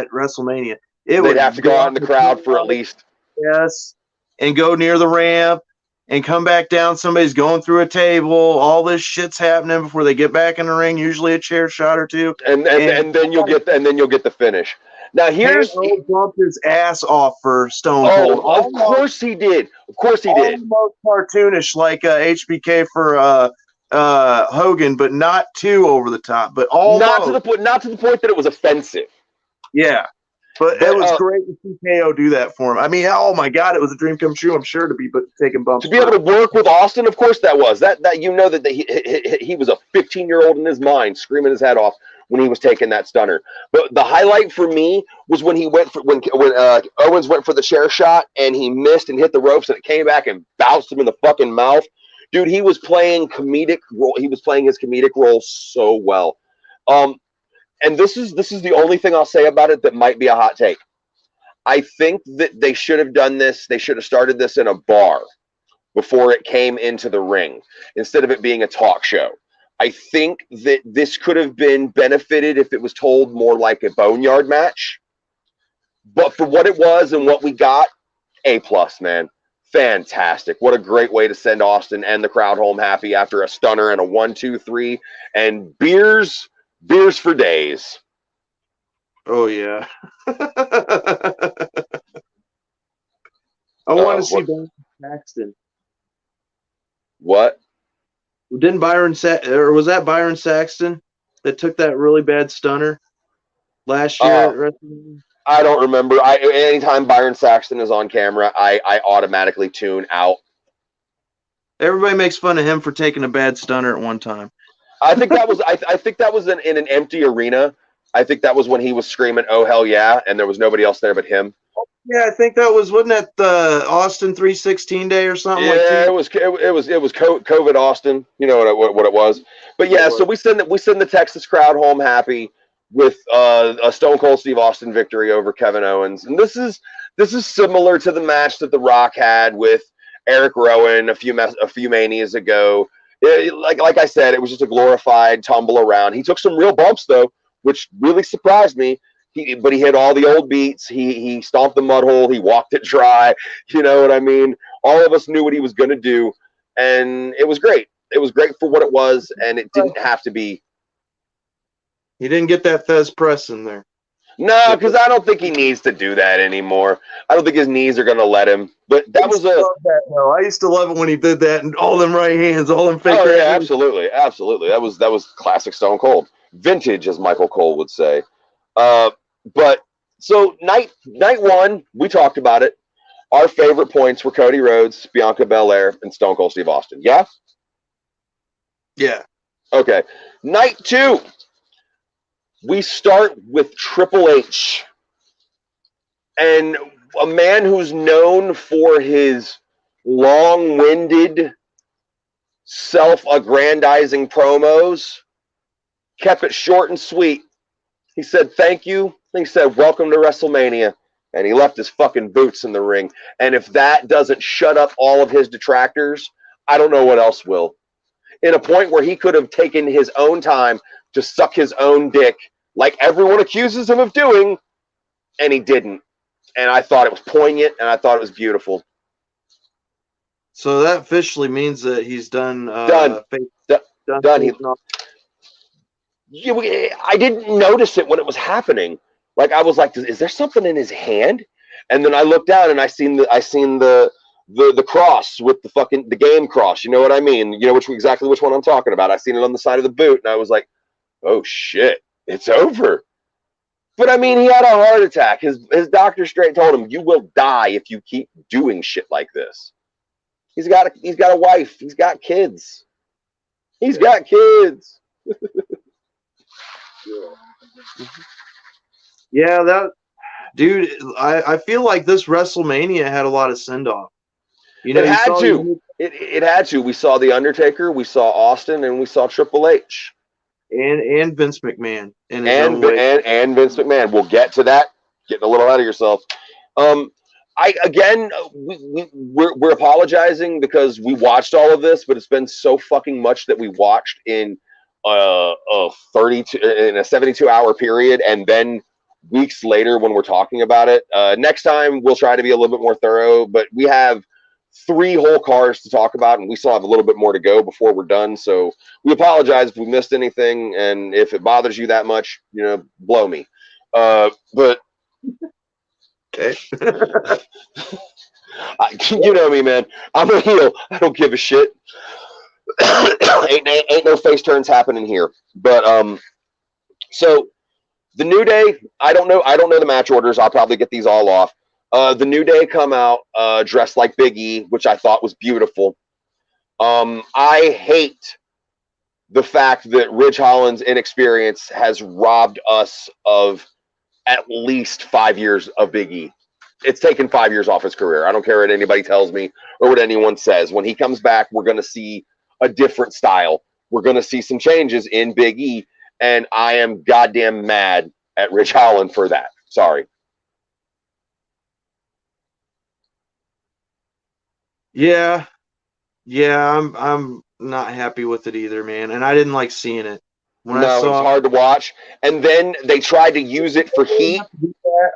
WrestleMania, they'd have to go out in the crowd for at least, yes, and go near the ramp and come back down. Somebody's going through a table. All this shit's happening before they get back in the ring. Usually a chair shot or two, and then you'll get the finish. Now here's he bumped his ass off for Stone Cold. Of course he did. Of course he did. Almost cartoonish like HBK for Hogan, but not too over the top. But almost. Not to the point that it was offensive. Yeah, but it was great to see KO do that for him. I mean, oh my God, it was a dream come true. I'm sure to be taking bumps. To be able to work with Austin, of course that was. That he was a 15-year-old in his mind, screaming his head off when he was taking that stunner. But the highlight for me was when he went for when Owens went for the chair shot and he missed and hit the ropes, and it came back and bounced him in the fucking mouth. Dude, he was playing comedic role. He was playing his comedic role so well. And this is the only thing I'll say about it that might be a hot take. I think that they should have done this. They should have started this in a bar before it came into the ring, instead of it being a talk show. I think that this could have been benefited if it was told more like a boneyard match. But for what it was and what we got, A+, man. Fantastic. What a great way to send Austin and the crowd home happy after a stunner and a 1, 2, 3, and beers for days. Oh, yeah. I want to see What? Byron Saxton. What? Didn't or was that Byron Saxton that took that really bad stunner last year Uh, at WrestleMania? I don't remember. Anytime Byron Saxton is on camera, I automatically tune out. Everybody makes fun of him for taking a bad stunner at one time. I think that was I think that was in an empty arena. I think that was when he was screaming, "Oh hell yeah!" and there was nobody else there but him. Yeah, I think wasn't that the Austin 316 day or something like Yeah, two? it was COVID Austin. You know what it was. But yeah, so we send the Texas crowd home happy with a Stone Cold Steve Austin victory over Kevin Owens, and this is similar to the match that The Rock had with Eric Rowan a few manias ago. Like I said, it was just a glorified tumble around. He took some real bumps though, which really surprised me. But he hit all the old beats. He stomped the mud hole. He walked it dry. You know what I mean? All of us knew what he was going to do, and it was great. It was great for what it was, and it didn't have to be. He didn't get that Fez press in there. No, because I don't think he needs to do that anymore. I don't think his knees are going to let him. But that was I used to love it when he did that, and all them right hands, all them fake. Oh yeah, absolutely. That was classic Stone Cold, vintage, as Michael Cole would say. But so night one, we talked about it. Our favorite points were Cody Rhodes, Bianca Belair, and Stone Cold Steve Austin. Yeah? Yeah. Okay. Night two, we start with Triple H. And a man who's known for his long-winded, self-aggrandizing promos kept it short and sweet. He said, thank you. He said, welcome to WrestleMania. And he left his fucking boots in the ring. And if that doesn't shut up all of his detractors, I don't know what else will. In a point where he could have taken his own time to suck his own dick, like everyone accuses him of doing, and he didn't. And I thought it was poignant, and I thought it was beautiful. So that officially means that he's done. Done. I didn't notice it when it was happening. Like I was like, is there something in his hand? And then I looked down and I seen the cross with the game cross. You know what I mean? You know exactly which one I'm talking about. I seen it on the side of the boot, and I was like, oh shit, it's over. But I mean, he had a heart attack. His doctor straight told him, you will die if you keep doing shit like this. He's got a wife. He's got kids. He's got kids. Yeah, that dude. I feel like this WrestleMania had a lot of send off. You know, it had to. It had to. We saw The Undertaker, we saw Austin, and we saw Triple H, and Vince McMahon, and Vince McMahon. We'll get to that. Getting a little ahead of yourself. We're apologizing because we watched all of this, but it's been so fucking much that we watched in a 72-hour period, and then weeks later when we're talking about it. Next time we'll try to be a little bit more thorough, but we have 3 whole cars to talk about, and we still have a little bit more to go before we're done. So we apologize if we missed anything, and if it bothers you that much, blow me. But okay. You know me, man. I'm a heel. I don't give a shit. ain't no face turns happening here. But so the New Day, I don't know the match orders. I'll probably get these all off. The New Day come out dressed like Big E, which I thought was beautiful. I hate the fact that Ridge Holland's inexperience has robbed us of at least 5 years of Big E. It's taken 5 years off his career. I don't care what anybody tells me or what anyone says. When he comes back, we're going to see a different style. We're going to see some changes in Big E, and I am goddamn mad at Ridge Holland for that. Sorry. Yeah, I'm not happy with it either, man. And I didn't like seeing it. It was hard to watch. And then they tried to use it for heat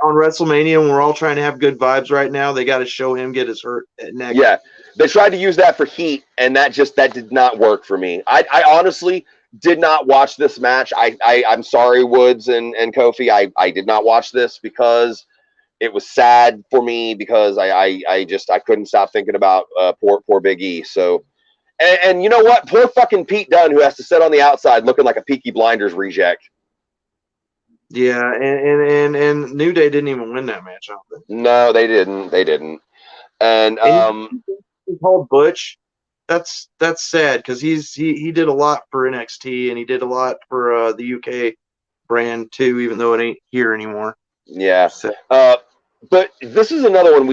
on WrestleMania. When we're all trying to have good vibes right now, they got to show him get his hurt neck. Yeah, they tried to use that for heat, and that did not work for me. I honestly did not watch this match. I'm sorry, Woods and Kofi. I did not watch this because it was sad for me because I couldn't stop thinking about poor Big E. So, and you know what? Poor fucking Pete Dunne, who has to sit on the outside looking like a Peaky Blinders reject. Yeah, and New Day didn't even win that match, I don't think. No, they didn't. They didn't. And he called Butch. That's sad because he did a lot for NXT and he did a lot for the UK brand too, even though it ain't here anymore. yeah. So. But this is another one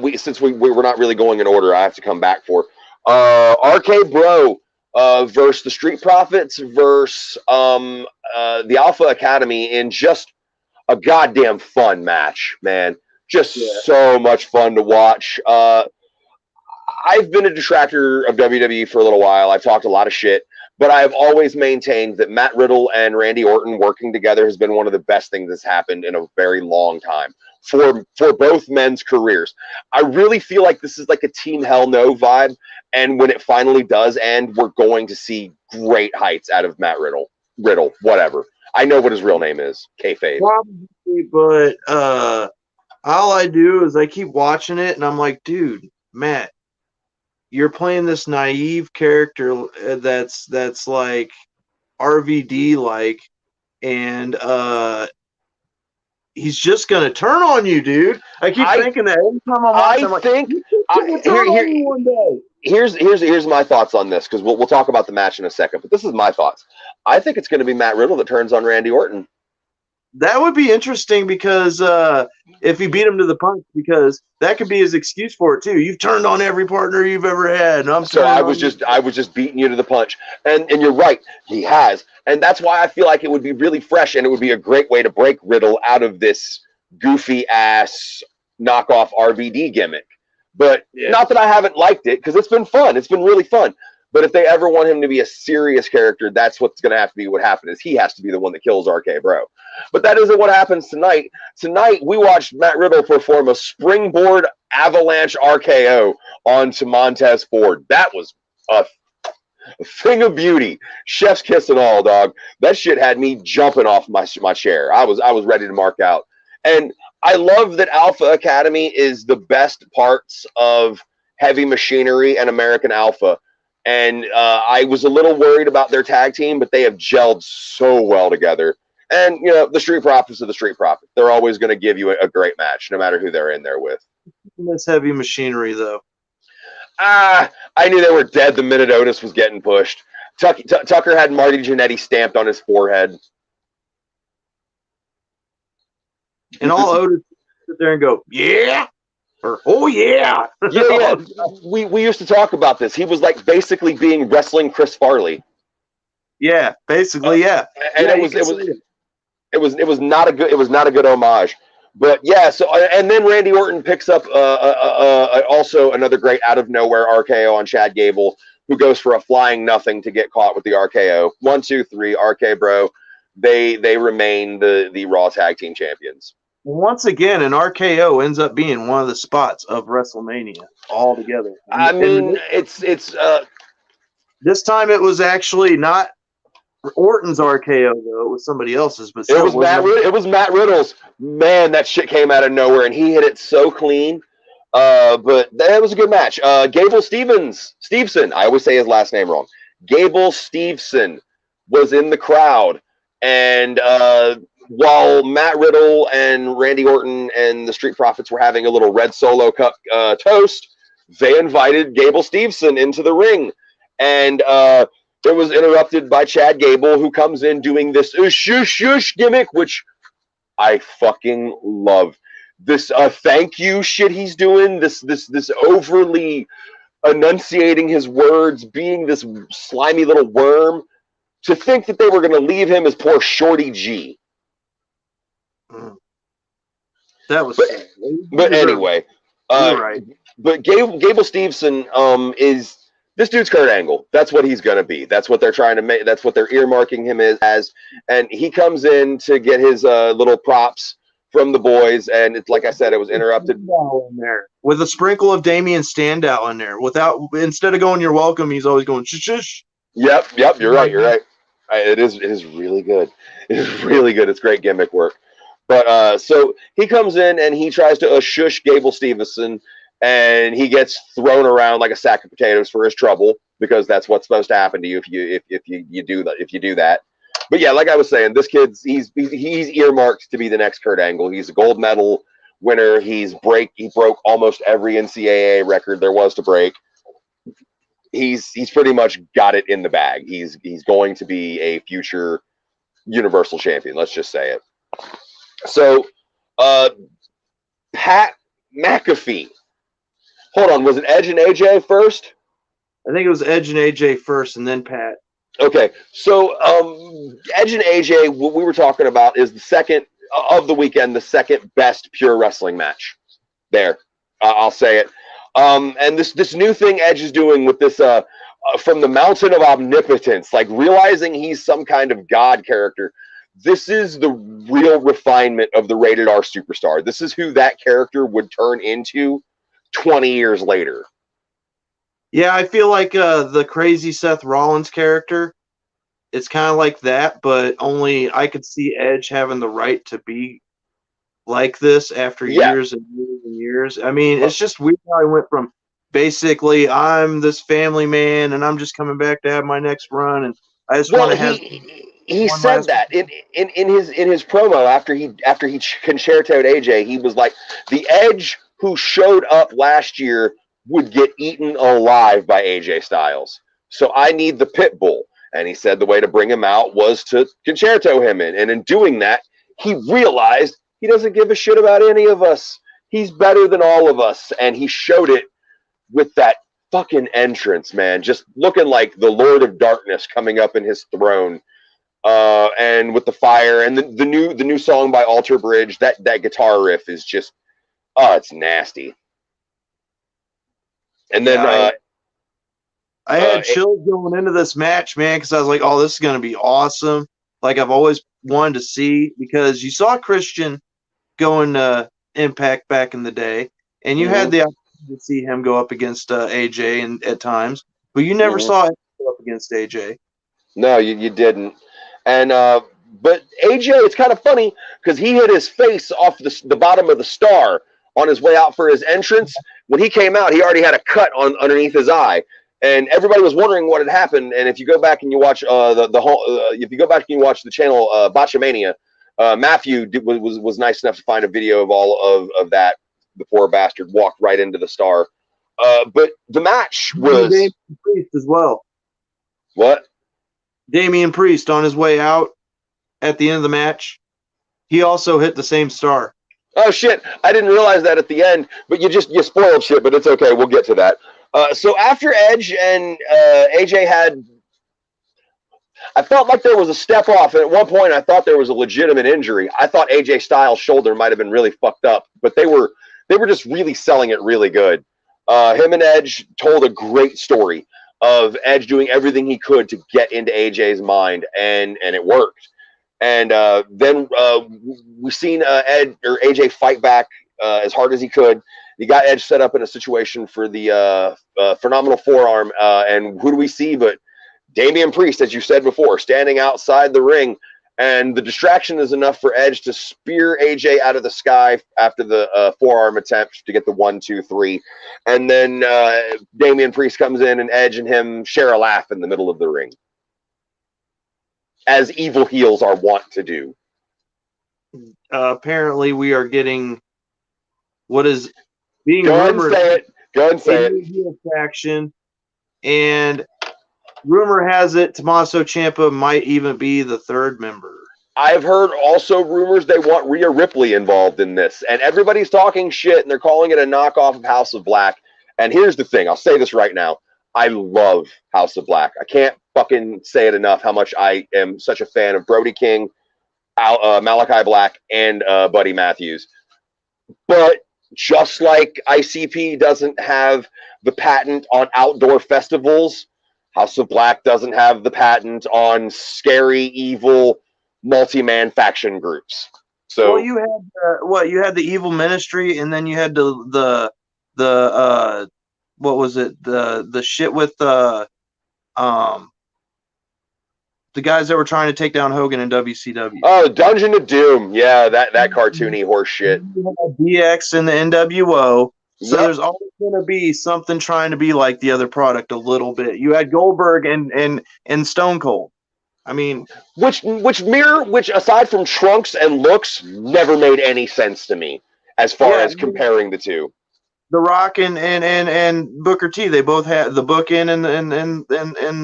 we since we were not really going in order, I have to come back for. RK Bro versus the Street Profits versus the Alpha Academy in just a goddamn fun match, man. Just so much fun to watch. I've been a detractor of WWE for a little while. I've talked a lot of shit, but I have always maintained that Matt Riddle and Randy Orton working together has been one of the best things that's happened in a very long time for both men's careers. I really feel like this is like a Team Hell No vibe, and when it finally does end, we're going to see great heights out of Matt Riddle, whatever. I know what his real name is, kayfabe. Probably, but all I do is I keep watching it, and I'm like, dude, Matt, you're playing this naive character that's like RVD like, and he's just gonna turn on you, dude. I keep thinking that every time I'm watching. One day. Here's my thoughts on this, because we'll talk about the match in a second. But this is my thoughts. I think it's going to be Matt Riddle that turns on Randy Orton. That would be interesting because if he beat him to the punch, because that could be his excuse for it too. You've turned on every partner you've ever had. And I was just beating you to the punch, and you're right, he has, and that's why I feel like it would be really fresh, and it would be a great way to break Riddle out of this goofy ass knockoff RVD gimmick. But not that I haven't liked it, because it's been fun. It's been really fun. But if they ever want him to be a serious character, that's what's going to have to be what happens. Is he has to be the one that kills RK Bro. But that isn't what happens tonight. Tonight, we watched Matt Riddle perform a springboard avalanche RKO onto Montez Ford. That was a thing of beauty. Chef's kiss and all, dog. That shit had me jumping off my chair. I was ready to mark out. And I love that Alpha Academy is the best parts of Heavy Machinery and American Alpha. And I was a little worried about their tag team, but they have gelled so well together. And, you know, the Street Profits are the Street Profits. They're always going to give you a great match, no matter who they're in there with. This Heavy Machinery, though. I knew they were dead the minute Otis was getting pushed. Tucker had Marty Jannetty stamped on his forehead. And all Otis sit there and go, yeah. Or, oh yeah. Yeah. We used to talk about this. He was like basically being wrestling Chris Farley. Yeah, basically, yeah. And it was not a good homage. But yeah, so and then Randy Orton picks up also another great out of nowhere RKO on Chad Gable, who goes for a flying nothing to get caught with the RKO. 1, 2, 3, RK Bro. They remain the Raw Tag Team Champions. Once again, an RKO ends up being one of the spots of WrestleMania altogether. I mean, it's this time it was actually not Orton's RKO though; it was somebody else's. But it was Matt Riddle's. Man, that shit came out of nowhere, and he hit it so clean. But that was a good match. Gable Steveson. I always say his last name wrong. Gable Steveson was in the crowd, and while Matt Riddle and Randy Orton and the Street Profits were having a little red Solo Cup toast, they invited Gable Steveson into the ring. And it was interrupted by Chad Gable, who comes in doing this shush gimmick, which I fucking love. This thank you shit he's doing, this overly enunciating his words, being this slimy little worm. To think that they were going to leave him as poor Shorty G. That was, but anyway, right. But Gable Steveson is this dude's Kurt Angle. That's what he's gonna be. That's what they're trying to make. That's what they're earmarking him as. And he comes in to get his little props from the boys, and it's like I said, it was interrupted in there with a sprinkle of Damian Sandow in there. Instead of going "You're welcome," he's always going "Shush shush." Yep. You're right. It is really good. It is really good. It's great gimmick work. But so he comes in and he tries to shush Gable Stevenson, and he gets thrown around like a sack of potatoes for his trouble, because that's what's supposed to happen to you if you do that. But yeah, like I was saying, this kid's he's earmarked to be the next Kurt Angle. He's a gold medal winner. He broke almost every NCAA record there was to break. He's pretty much got it in the bag. He's going to be a future Universal Champion. Let's just say it. So, Pat McAfee. Hold on, was it Edge and AJ first? I think it was Edge and AJ first, and then Pat. Okay, so Edge and AJ, what we were talking about is the second of the weekend, the second best pure wrestling match. There, I'll say it. And this new thing Edge is doing with this from the mountain of omnipotence, like realizing he's some kind of god character. This is the real refinement of the rated R superstar. This is who that character would turn into 20 years later. Yeah, I feel like the crazy Seth Rollins character, it's kind of like that, but only I could see Edge having the right to be like this after years and years and years. I mean, it's just weird how he went from basically I'm this family man and I'm just coming back to have my next run, and I just want to have. He said that in his promo after he concertoed AJ. He was like, the Edge who showed up last year would get eaten alive by AJ Styles. So I need the pit bull. And he said the way to bring him out was to concerto him in. And in doing that, he realized he doesn't give a shit about any of us. He's better than all of us. And he showed it with that fucking entrance, man. Just looking like the Lord of Darkness coming up in his throne. And with the fire and the new song by Alter Bridge, that guitar riff is just, it's nasty. And then I had chills going into this match, man, because I was like, oh, this is going to be awesome. Like I've always wanted to see, because you saw Christian going to Impact back in the day, and you had the opportunity to see him go up against AJ and at times, but you never saw him go up against AJ. No, you didn't. And but AJ, it's kind of funny because he hit his face off the bottom of the star on his way out for his entrance. When he came out, he already had a cut underneath his eye, and everybody was wondering what had happened. And if you go back and you watch if you go back and you watch the channel Botchamania, Matthew was nice enough to find a video of all of that. The poor bastard walked right into the star. But the match was Damian Priest as well. What? Damian Priest on his way out at the end of the match, he also hit the same star. Oh shit! I didn't realize that at the end, but you spoiled shit. But it's okay. We'll get to that. So after Edge and AJ had, I felt like there was a step off, and at one point I thought there was a legitimate injury. I thought AJ Styles' shoulder might have been really fucked up, but they were just really selling it really good. Him and Edge told a great story of Edge doing everything he could to get into AJ's mind, and it worked. And then we seen Ed or AJ fight back as hard as he could. He got Edge set up in a situation for the phenomenal forearm. And who do we see but Damian Priest, as you said before, standing outside the ring. And the distraction is enough for Edge to spear AJ out of the sky after the forearm attempt to get the 1, 2, 3. And then Damian Priest comes in, and Edge and him share a laugh in the middle of the ring, as evil heels are wont to do. Apparently, we are getting what is being rumored. Go and say it. Faction, and rumor has it Tommaso Ciampa might even be the third member. I've heard also rumors they want Rhea Ripley involved in this, and everybody's talking shit, and they're calling it a knockoff of House of Black. And here's the thing, I'll say this right now. I love House of Black. I can't fucking say it enough how much I am such a fan of Brody King, Malachi Black, and Buddy Matthews. But just like ICP doesn't have the patent on outdoor festivals, House of Black doesn't have the patent on scary, evil, multi-man faction groups. So well, you had you had the Evil Ministry, and then you had the what was it, the shit with the guys that were trying to take down Hogan in WCW. Oh, Dungeon of Doom. Yeah, that cartoony horse shit. DX and the NWO. So Yep. there's always going to be something trying to be like the other product a little bit. You had Goldberg and Stone Cold. I mean, which aside from trunks and looks, never made any sense to me as far as comparing the two. The Rock and Booker T, they both had the bookend and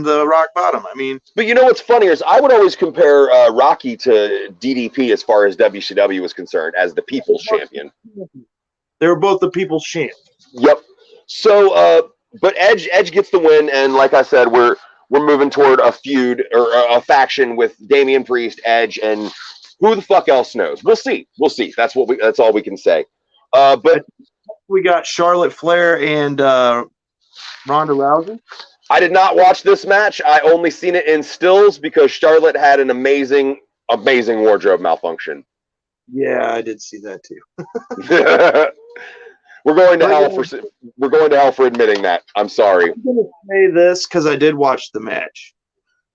the rock bottom. I mean, but you know what's funny is I would always compare Rocky to DDP as far as WCW was concerned as the People's Champion. They were both the People's Champ. Yep. So, but Edge gets the win, and like I said, we're moving toward a feud or a faction with Damian Priest, Edge, and who the fuck else knows? We'll see. That's all we can say. But we got Charlotte Flair and Ronda Rousey. I did not watch this match. I only seen it in stills because Charlotte had an amazing wardrobe malfunction. Yeah, I did see that too. We're going to hell for admitting that. I'm sorry. I'm going to say this because I did watch the match.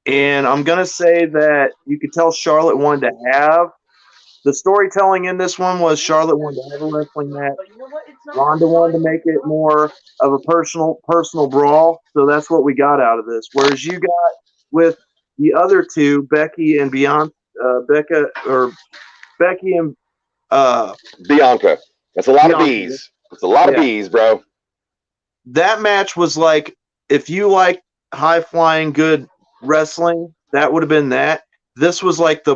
And I'm going to say that you could tell Charlotte wanted to have the storytelling in this one was Charlotte wanted to have a wrestling match. Ronda wanted to make it more of a personal brawl. So that's what we got out of this. Whereas you got with the other two, Becky and Bianca. That's a lot of bees. It's a lot of bees, bro. That match was like, if you like high flying, good wrestling, that would have been that. This was like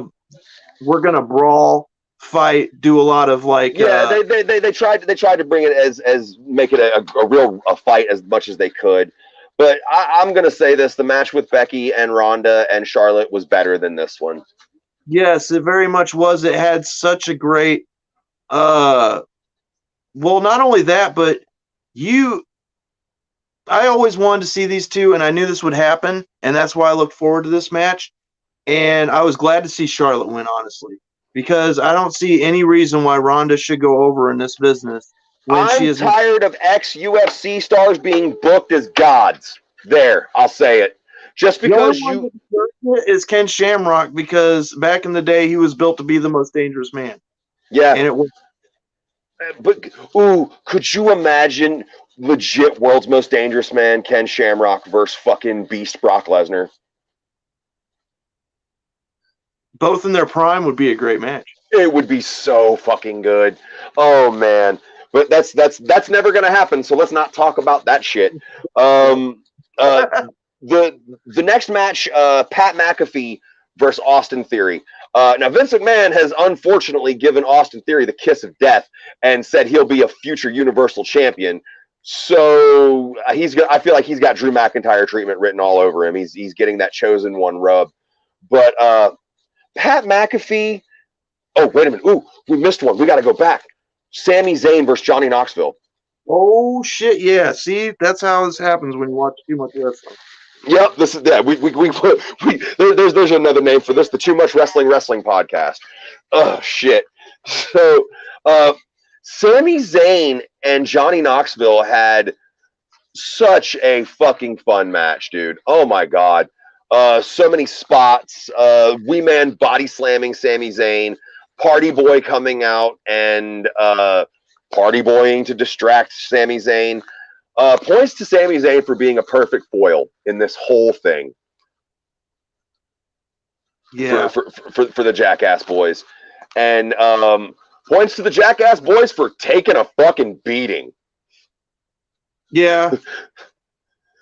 we're gonna brawl, fight, do a lot of like. Yeah, they tried to bring it as make it a real fight as much as they could. But I'm gonna say this: the match with Becky and Ronda and Charlotte was better than this one. Yes, it very much was. It had such a great. Well, not only that, but I always wanted to see these two, and I knew this would happen, and that's why I looked forward to this match. And I was glad to see Charlotte win, honestly, because I don't see any reason why Ronda should go over in this business. I'm tired of ex-UFC stars being booked as gods. There, I'll say it. Just because is Ken Shamrock, because back in the day he was built to be the most dangerous man. Yeah, and it was. But could you imagine legit world's most dangerous man Ken Shamrock versus fucking beast Brock Lesnar? Both in their prime would be a great match. It would be so fucking good. Oh man, but that's never gonna happen. So let's not talk about that shit. The next match, Pat McAfee versus Austin Theory. Now, Vince McMahon has unfortunately given Austin Theory the kiss of death and said he'll be a future Universal Champion. So I feel like he's got Drew McIntyre treatment written all over him. He's getting that chosen one rub. But Pat McAfee. Oh, wait a minute. Ooh, we missed one. We got to go back. Sami Zayn versus Johnny Knoxville. Oh shit! Yeah. See, that's how this happens when you watch too much wrestling. Yep, there's another name for this, the Too Much Wrestling podcast. Oh shit. So Sami Zayn and Johnny Knoxville had such a fucking fun match, dude. Oh my god. So many spots. Wee Man body slamming Sami Zayn, Party Boy coming out and party boying to distract Sami Zayn. Points to Sami Zayn for being a perfect foil in this whole thing. Yeah. For the Jackass Boys. And points to the Jackass Boys for taking a fucking beating. Yeah.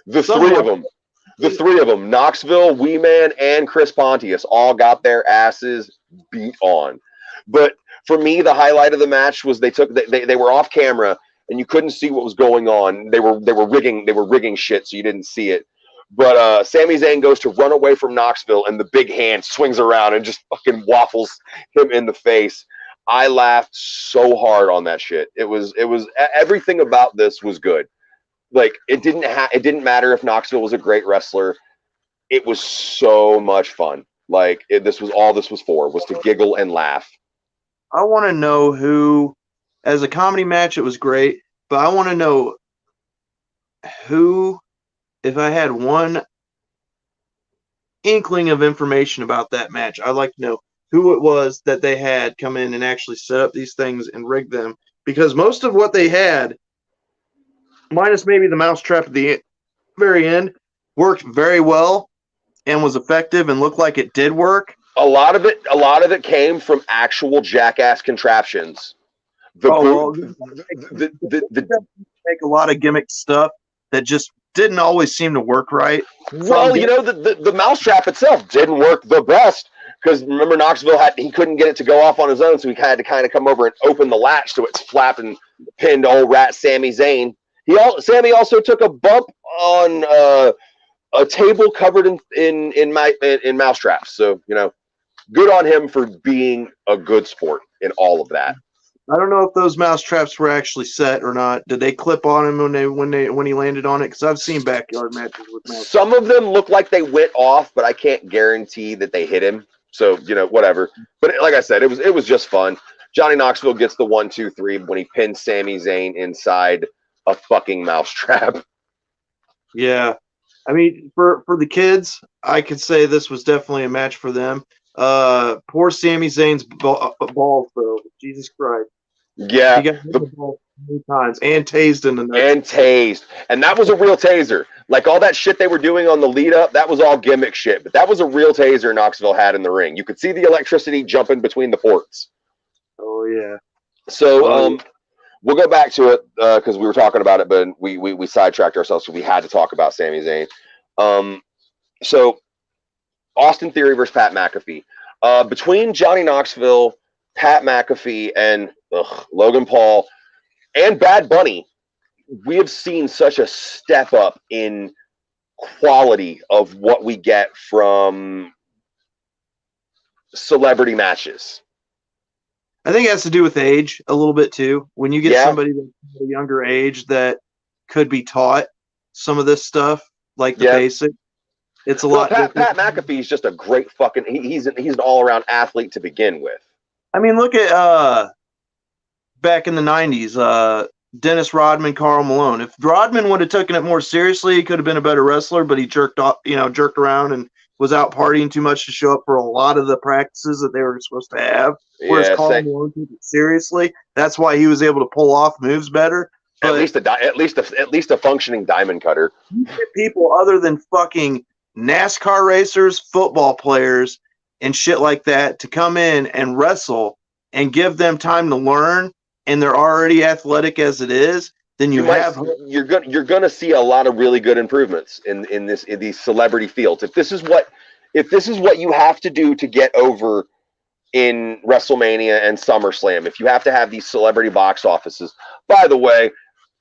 The three of them, Knoxville, Wee Man, and Chris Pontius, all got their asses beat on. But for me, the highlight of the match was they were off camera and you couldn't see what was going on. They were rigging shit so you didn't see it. But Sami Zayn goes to run away from Knoxville and the big hand swings around and just fucking waffles him in the face. I laughed so hard on that shit. It was everything about this was good. Like it didn't matter if Knoxville was a great wrestler. It was so much fun. Like this was all this was for, was to giggle and laugh. I want to know who, as a comedy match, it was great, but I want to know who, if I had inkling of information about that match. I'd like to know who it was that they had come in and actually set up these things and rig them, because most of what they had, minus maybe the mousetrap at the very end, worked very well and was effective and looked like it did work. A lot of it came from actual jackass contraptions. The make a lot of gimmick stuff that just didn't always seem to work right. Well, the mousetrap itself didn't work the best, because remember, Knoxville he couldn't get it to go off on his own, so he had to kind of come over and open the latch so it's flapped and pinned old rat Sami Zayn. Sammy also took a bump on a table covered in mousetraps. So good on him for being a good sport in all of that. I don't know if those mousetraps were actually set or not. Did they clip on him when he landed on it? Because I've seen backyard matches with mousetraps. Some of them look like they went off, but I can't guarantee that they hit him. So whatever. But like I said, it was just fun. Johnny Knoxville gets the 1, 2, 3 when he pins Sami Zayn inside a fucking mousetrap. Yeah, I mean, for the kids, I could say this was definitely a match for them. Poor Sami Zayn's balls, though. Jesus Christ. Yeah, he got the ball many times and tased in the neck. And tased, and that was a real taser. Like all that shit they were doing on the lead up, that was all gimmick shit. But that was a real taser Knoxville had in the ring. You could see the electricity jumping between the ports. Oh yeah. So we'll go back to it because we were talking about it, but we sidetracked ourselves, so we had to talk about Sami Zayn. So Austin Theory versus Pat McAfee. Between Johnny Knoxville, Pat McAfee, and Logan Paul, and Bad Bunny, we have seen such a step up in quality of what we get from celebrity matches. I think it has to do with age a little bit too. When you get somebody that's a younger age that could be taught some of this stuff, like the basic, it's a lot. Pat McAfee is just a great fucking. He's an all around athlete to begin with. I mean, look at back in the '90s, Dennis Rodman, Karl Malone. If Rodman would have taken it more seriously, he could have been a better wrestler. But he jerked around and was out partying too much to show up for a lot of the practices that they were supposed to have. Whereas Karl Malone took it seriously. That's why he was able to pull off moves better. But at least a functioning diamond cutter. You get people other than fucking NASCAR racers, football players, and shit like that to come in and wrestle and give them time to learn, and they're already athletic as it is, then you're gonna see a lot of really good improvements in these celebrity fields. If this is what you have to do to get over in WrestleMania and SummerSlam, if you have to have these celebrity box offices. By the way,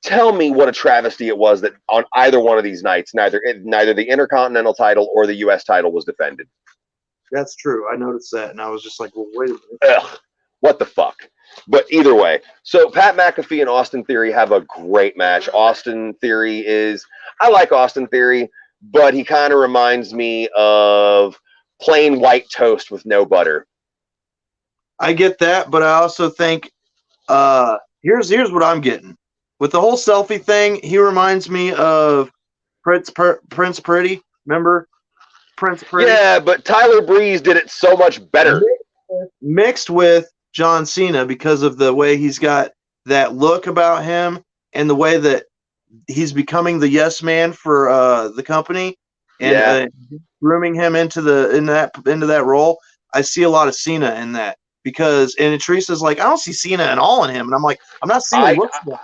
tell me what a travesty it was that on either one of these nights, neither the Intercontinental title or the U.S. title was defended. That's true. I noticed that, and I was just like, well, wait a minute. Ugh, what the fuck? But either way, so Pat McAfee and Austin Theory have a great match. I like Austin Theory, but he kind of reminds me of plain white toast with no butter. I get that, but I also think here's what I'm getting. With the whole selfie thing, he reminds me of Prince Pretty. Remember Prince Pretty? Yeah, but Tyler Breeze did it so much better. Mixed with John Cena, because of the way he's got that look about him and the way that he's becoming the yes man for the company and grooming him into that role. I see a lot of Cena in that, because Teresa's like, I don't see Cena at all in him, and I'm like, I'm not seeing looks wise.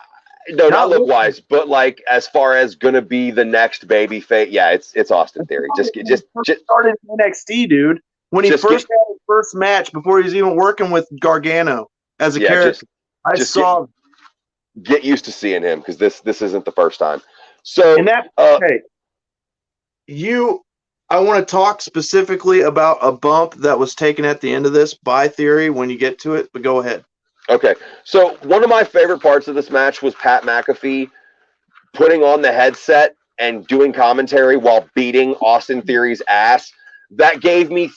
No, not look wise, but like as far as gonna be the next baby face, it's Austin Theory. Just started NXT, dude. When he had his first match before he was even working with Gargano as a character. Get used to seeing him, because this isn't the first time. So I want to talk specifically about a bump that was taken at the end of this by Theory when you get to it, but go ahead. Okay, so one of my favorite parts of this match was Pat McAfee putting on the headset and doing commentary while beating Austin Theory's ass. That gave me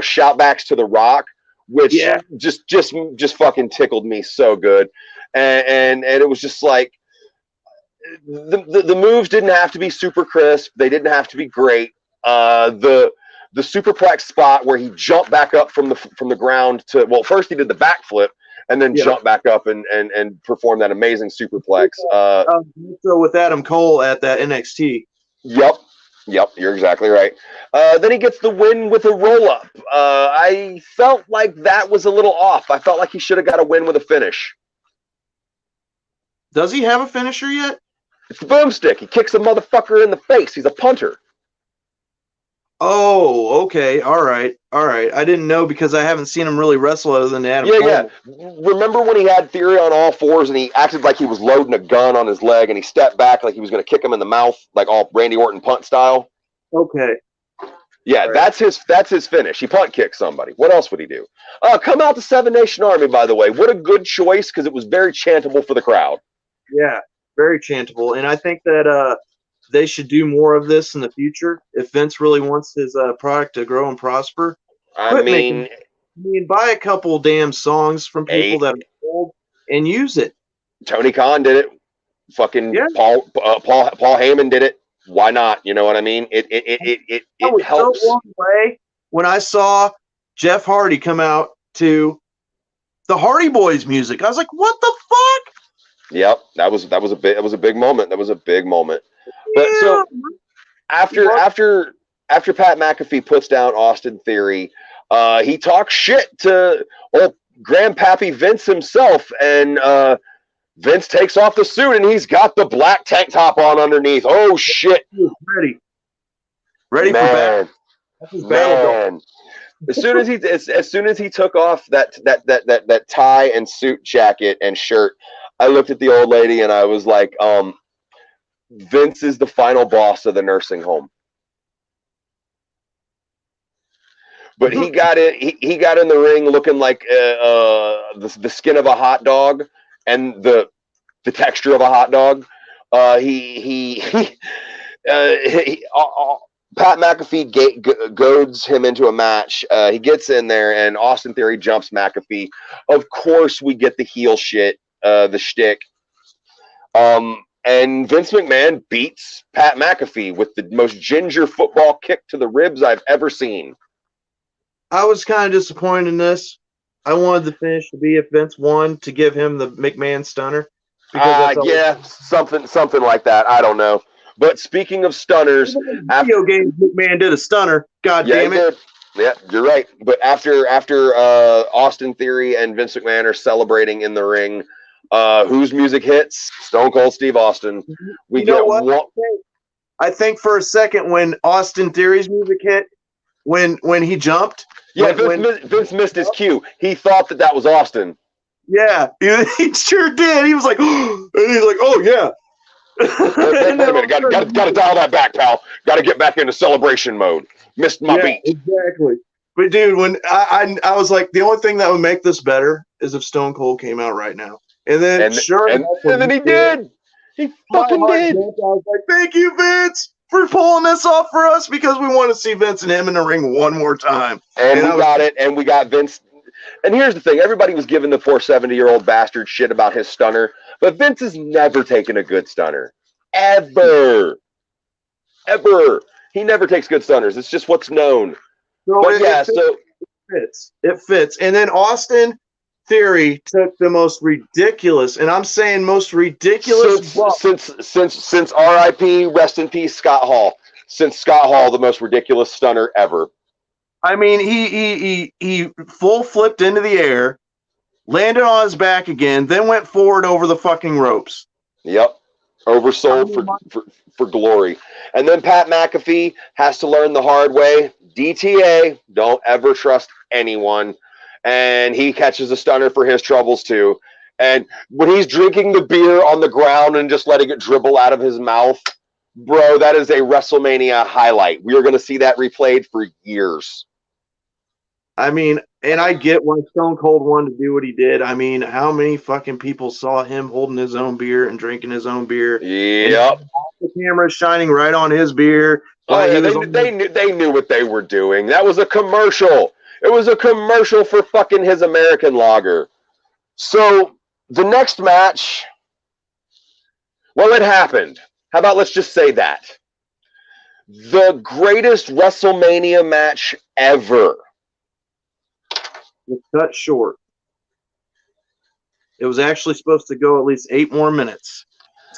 shoutbacks to The Rock, which just fucking tickled me so good, and it was just like the moves didn't have to be super crisp. They didn't have to be great. The the superplex spot where he jumped back up from the ground to, well, first he did the backflip and then jumped back up and performed that amazing superplex. So with Adam Cole at that NXT. Yep, you're exactly right. Then he gets the win with a roll-up. I felt like that was a little off. I felt like he should have got a win with a finish. Does he have a finisher yet? It's the boomstick. He kicks a motherfucker in the face. He's a punter. Oh, okay. All right. I didn't know because I haven't seen him really wrestle other than Adam Cole. Yeah. Remember when he had Theory on all fours and he acted like he was loading a gun on his leg and he stepped back like he was going to kick him in the mouth, like all Randy Orton punt style? Okay. Yeah, right. That's his finish. He punt kicked somebody. What else would he do? Come out the Seven Nation Army, by the way. What a good choice because it was very chantable for the crowd. Yeah, very chantable. And I think that they should do more of this in the future if Vince really wants his product to grow and prosper. I mean, buy a couple damn songs from people that are old and use it. Tony Khan did it. Fucking Paul Heyman did it. Why not? You know what I mean? It helps. So blown away when I saw Jeff Hardy come out to the Hardy Boys music. I was like, "What the fuck?" Yep, that was a big moment. That was a big moment. But so after Pat McAfee puts down Austin Theory, he talks shit to old Grandpappy Vince himself, and Vince takes off the suit and he's got the black tank top on underneath. Oh shit! Ready man, for battle. As soon as he took off that tie and suit jacket and shirt, I looked at the old lady and I was like, Vince is the final boss of the nursing home. But he got it. He got in the ring looking like the skin of a hot dog and the texture of a hot dog. Pat McAfee goads him into a match. He gets in there and Austin Theory jumps McAfee. Of course, we get the heel shit, the shtick. And Vince McMahon beats Pat McAfee with the most ginger football kick to the ribs I've ever seen. I was kind of disappointed in this. I wanted the finish to be if Vince won to give him the McMahon stunner. Yeah, something like that. I don't know. But speaking of stunners, video games, McMahon did a stunner. God damn it! Yeah, you're right. But after Austin Theory and Vince McMahon are celebrating in the ring, whose music hits? Stone Cold Steve Austin. I think for a second when Austin Theory's music hit, when he jumped. Yeah, Vince missed his cue. He thought that was Austin. Yeah, he sure did. He was like, and he's like, oh yeah. Wait a minute, got to dial that back, pal. Got to get back into celebration mode. Missed my beat. Exactly. But dude, when I was like, the only thing that would make this better is if Stone Cold came out right now. And then then he did. He fucking did. I was like, thank you, Vince, for pulling this off for us because we want to see Vince and him in the ring one more time. And we got it, and we got Vince. And here's the thing. Everybody was giving the poor 70-year-old bastard shit about his stunner, but Vince has never taken a good stunner. Ever. He never takes good stunners. It's just what's known. It fits. And then Austin Theory took the most ridiculous, and I'm saying most ridiculous since R.I.P. rest in peace Scott Hall. Since Scott Hall, the most ridiculous stunner ever. I mean, he full flipped into the air, landed on his back again, then went forward over the fucking ropes. Yep. Oversold for glory. And then Pat McAfee has to learn the hard way. DTA, don't ever trust anyone. And he catches a stunner for his troubles too. And when he's drinking the beer on the ground and just letting it dribble out of his mouth, bro, that is a WrestleMania highlight. We are going to see that replayed for years. I mean, and I get why Stone Cold wanted to do what he did. I mean, how many fucking people saw him holding his own beer and drinking his own beer? Yep. The camera shining right on his beer. Oh, yeah, they knew what they were doing. That was a commercial. It was a commercial for fucking his American lager. So the next match, well, it happened. How about let's just say that. The greatest WrestleMania match ever. was cut short. It was actually supposed to go at least 8 more minutes.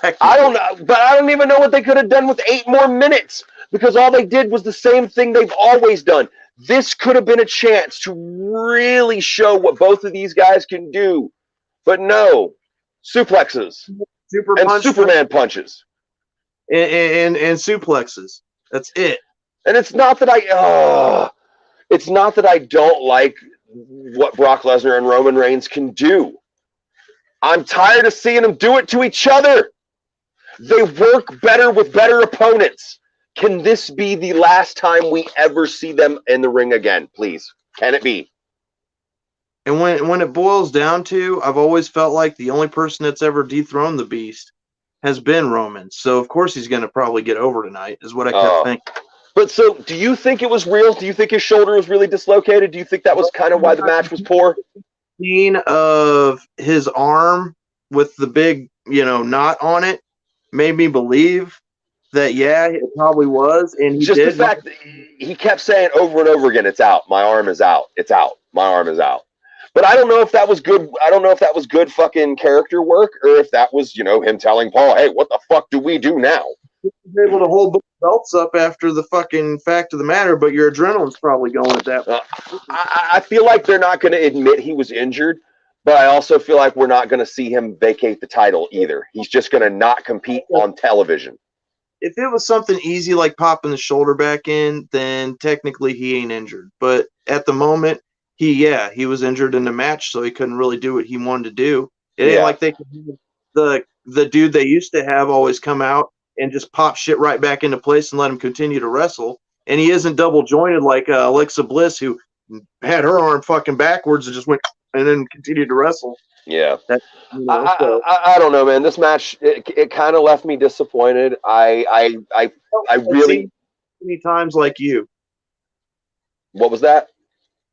I don't know, but I don't even know what they could have done with 8 more minutes because all they did was the same thing they've always done. This could have been a chance to really show what both of these guys can do. But no, suplexes and Superman punches. And suplexes. That's it. And it's not that I don't like what Brock Lesnar and Roman Reigns can do. I'm tired of seeing them do it to each other. They work better with better opponents. Can this be the last time we ever see them in the ring again, please? Can it be? And when it boils down to, I've always felt like the only person that's ever dethroned the Beast has been Roman. So, of course, he's going to probably get over tonight, is what I kept thinking. But so, do you think it was real? Do you think his shoulder was really dislocated? Do you think that was kind of why the match was poor? Scene of his arm with the big, knot on it made me believe that, yeah, it probably was. And he just did. The fact that he kept saying over and over again, it's out. My arm is out. It's out. My arm is out. But I don't know if that was good. I don't know if that was good fucking character work or if that was, him telling Paul, hey, what the fuck do we do now? He was able to hold both belts up after the fucking fact of the matter, but your adrenaline's probably going at that point. I feel like they're not going to admit he was injured, but I also feel like we're not going to see him vacate the title either. He's just going to not compete on television. If it was something easy like popping the shoulder back in, then technically he ain't injured. But at the moment, he was injured in the match, so he couldn't really do what he wanted to do. It ain't like they could the dude they used to have always come out and just pop shit right back into place and let him continue to wrestle. And he isn't double jointed like Alexa Bliss, who had her arm fucking backwards and just went and then continued to wrestle. Yeah. I don't know, man. This match, it kind of left me disappointed. I really many times like you. What was that?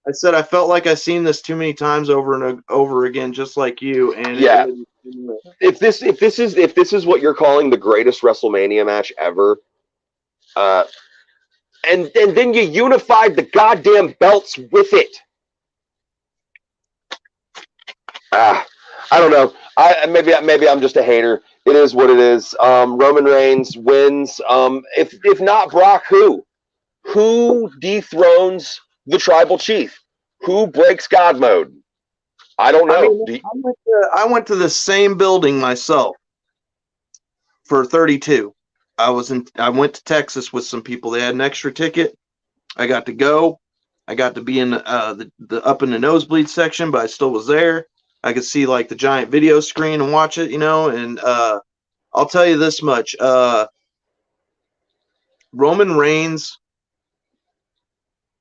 I said I felt like I've seen this too many times over and over again, just like you. And yeah, if this is what you're calling the greatest WrestleMania match ever, and then you unified the goddamn belts with it. I don't know. Maybe I'm just a hater. It is what it is. Roman Reigns wins. If not Brock, who? Who dethrones the tribal chief? Who breaks God mode? I don't know. I went to the same building myself for 32. I went to Texas with some people. They had an extra ticket. I got to go. I got to be in the up in the nosebleed section, but I still was there. I could see like the giant video screen and watch it, and I'll tell you this much. Roman Reigns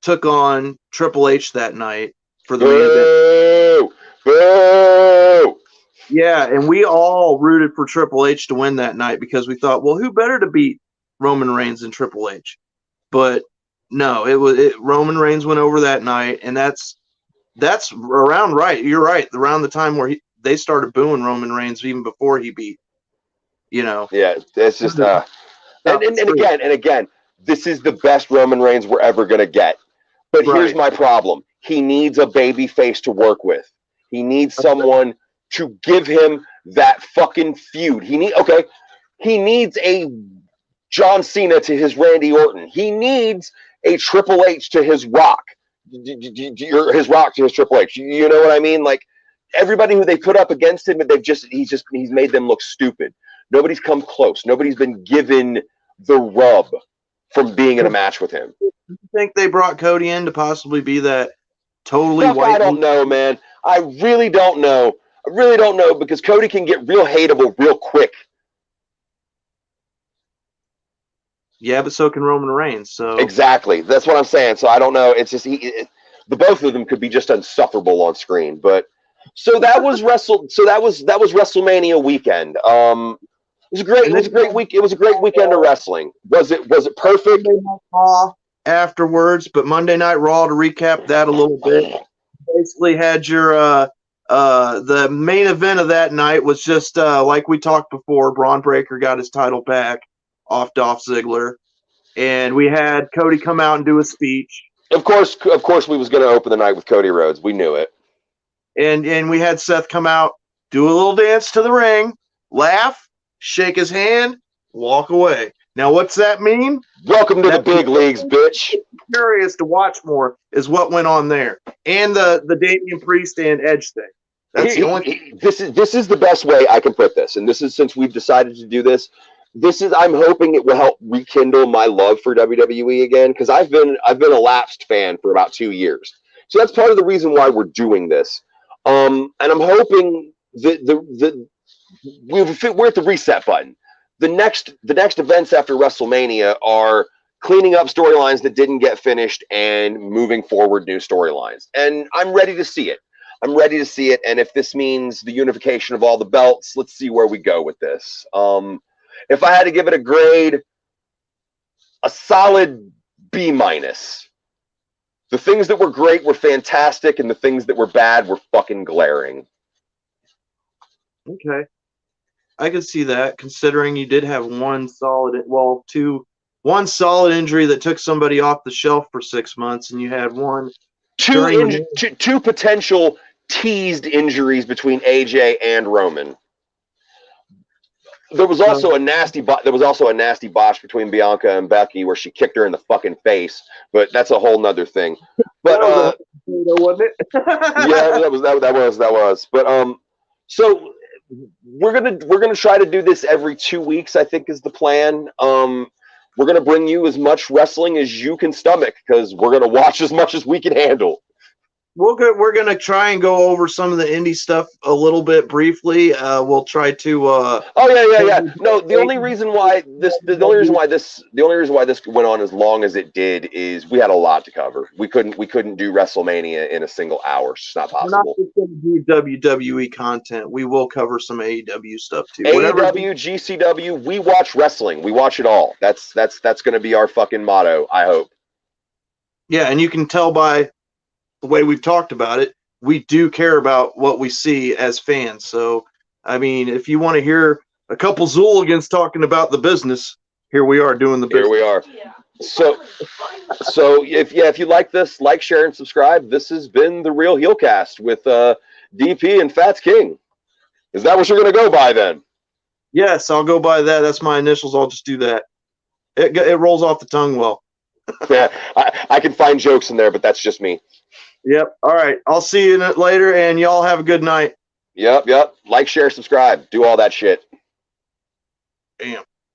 took on Triple H that night for the main event. Boo! Yeah, and we all rooted for Triple H to win that night because we thought, well, who better to beat Roman Reigns than Triple H? But no, Roman Reigns went over that night, and that's around right. You're right, around the time where they started booing Roman Reigns even before he beat. Yeah, that's just and again, this is the best Roman Reigns we're ever gonna get. But here's my problem. He needs a baby face to work with. He needs someone to give him that fucking feud. He needs a John Cena to his Randy Orton. He needs a Triple H to his Rock. His Rock to his Triple H. You know what I mean? Like everybody who they put up against him, he's made them look stupid. Nobody's come close. Nobody's been given the rub from being in a match with him. You think they brought Cody in to possibly be that totally white? I don't know, man. I really don't know. Because Cody can get real hateable real quick. Yeah, but so can Roman Reigns. So exactly, that's what I'm saying. So I don't know. It's just the both of them could be just insufferable on screen. But so that was WrestleMania weekend. It was great. It was a great week. It was a great weekend of wrestling. Was it perfect? Afterwards, but Monday Night Raw, to recap that a little bit, basically had your the main event of that night was just like we talked before. Braun Breaker got his title back off Dolph Ziggler. and we had Cody come out and do a speech. Of course, we was going to open the night with Cody Rhodes. We knew it. And we had Seth come out, do a little dance to the ring, laugh, shake his hand, walk away. Now, what's that mean? Welcome to the big leagues, bitch. Curious to watch more is what went on there, and the Damian Priest and Edge thing. That's the only. This is the best way I can put this, and this is since we've decided to do this. I'm hoping it will help rekindle my love for WWE again, because I've been a lapsed fan for about 2 years. So that's part of the reason why we're doing this. And I'm hoping that we're at the reset button. The next events after WrestleMania are cleaning up storylines that didn't get finished and moving forward new storylines. And I'm ready to see it. And if this means the unification of all the belts, let's see where we go with this. If I had to give it a grade, a solid B-. The things that were great were fantastic, and the things that were bad were fucking glaring. Okay. I could see that, considering you did have one solid injury that took somebody off the shelf for 6 months, and you had two potential teased injuries between AJ and Roman. There was also a nasty botch between Bianca and Becky where she kicked her in the fucking face, but that's a whole nother thing. But wasn't it? Yeah, that was. But so we're gonna try to do this every 2 weeks, I think is the plan. We're gonna bring you as much wrestling as you can stomach, because we're gonna watch as much as we can handle. We're gonna try and go over some of the indie stuff a little bit briefly. We'll try to. Yeah. No, the only reason why this went on as long as it did is we had a lot to cover. We couldn't do WrestleMania in a single hour. It's just not possible. We're not just gonna do WWE content. We will cover some AEW stuff too. AEW, GCW. We watch wrestling. We watch it all. That's going to be our fucking motto, I hope. Yeah, and you can tell by the way we've talked about it, we do care about what we see as fans. So, I mean, if you want to hear a couple Zooligans talking about the business, here we are doing the business. Here we are. Yeah. So if you like this, like, share, and subscribe. This has been the Real Heelcast with DP and Fatz King. Is that what you're going to go by then? Yes, I'll go by that. That's my initials. I'll just do that. It rolls off the tongue well. Yeah, I can find jokes in there, but that's just me. Yep. All right. I'll see you later, and y'all have a good night. Yep. Like, share, subscribe. Do all that shit. Damn.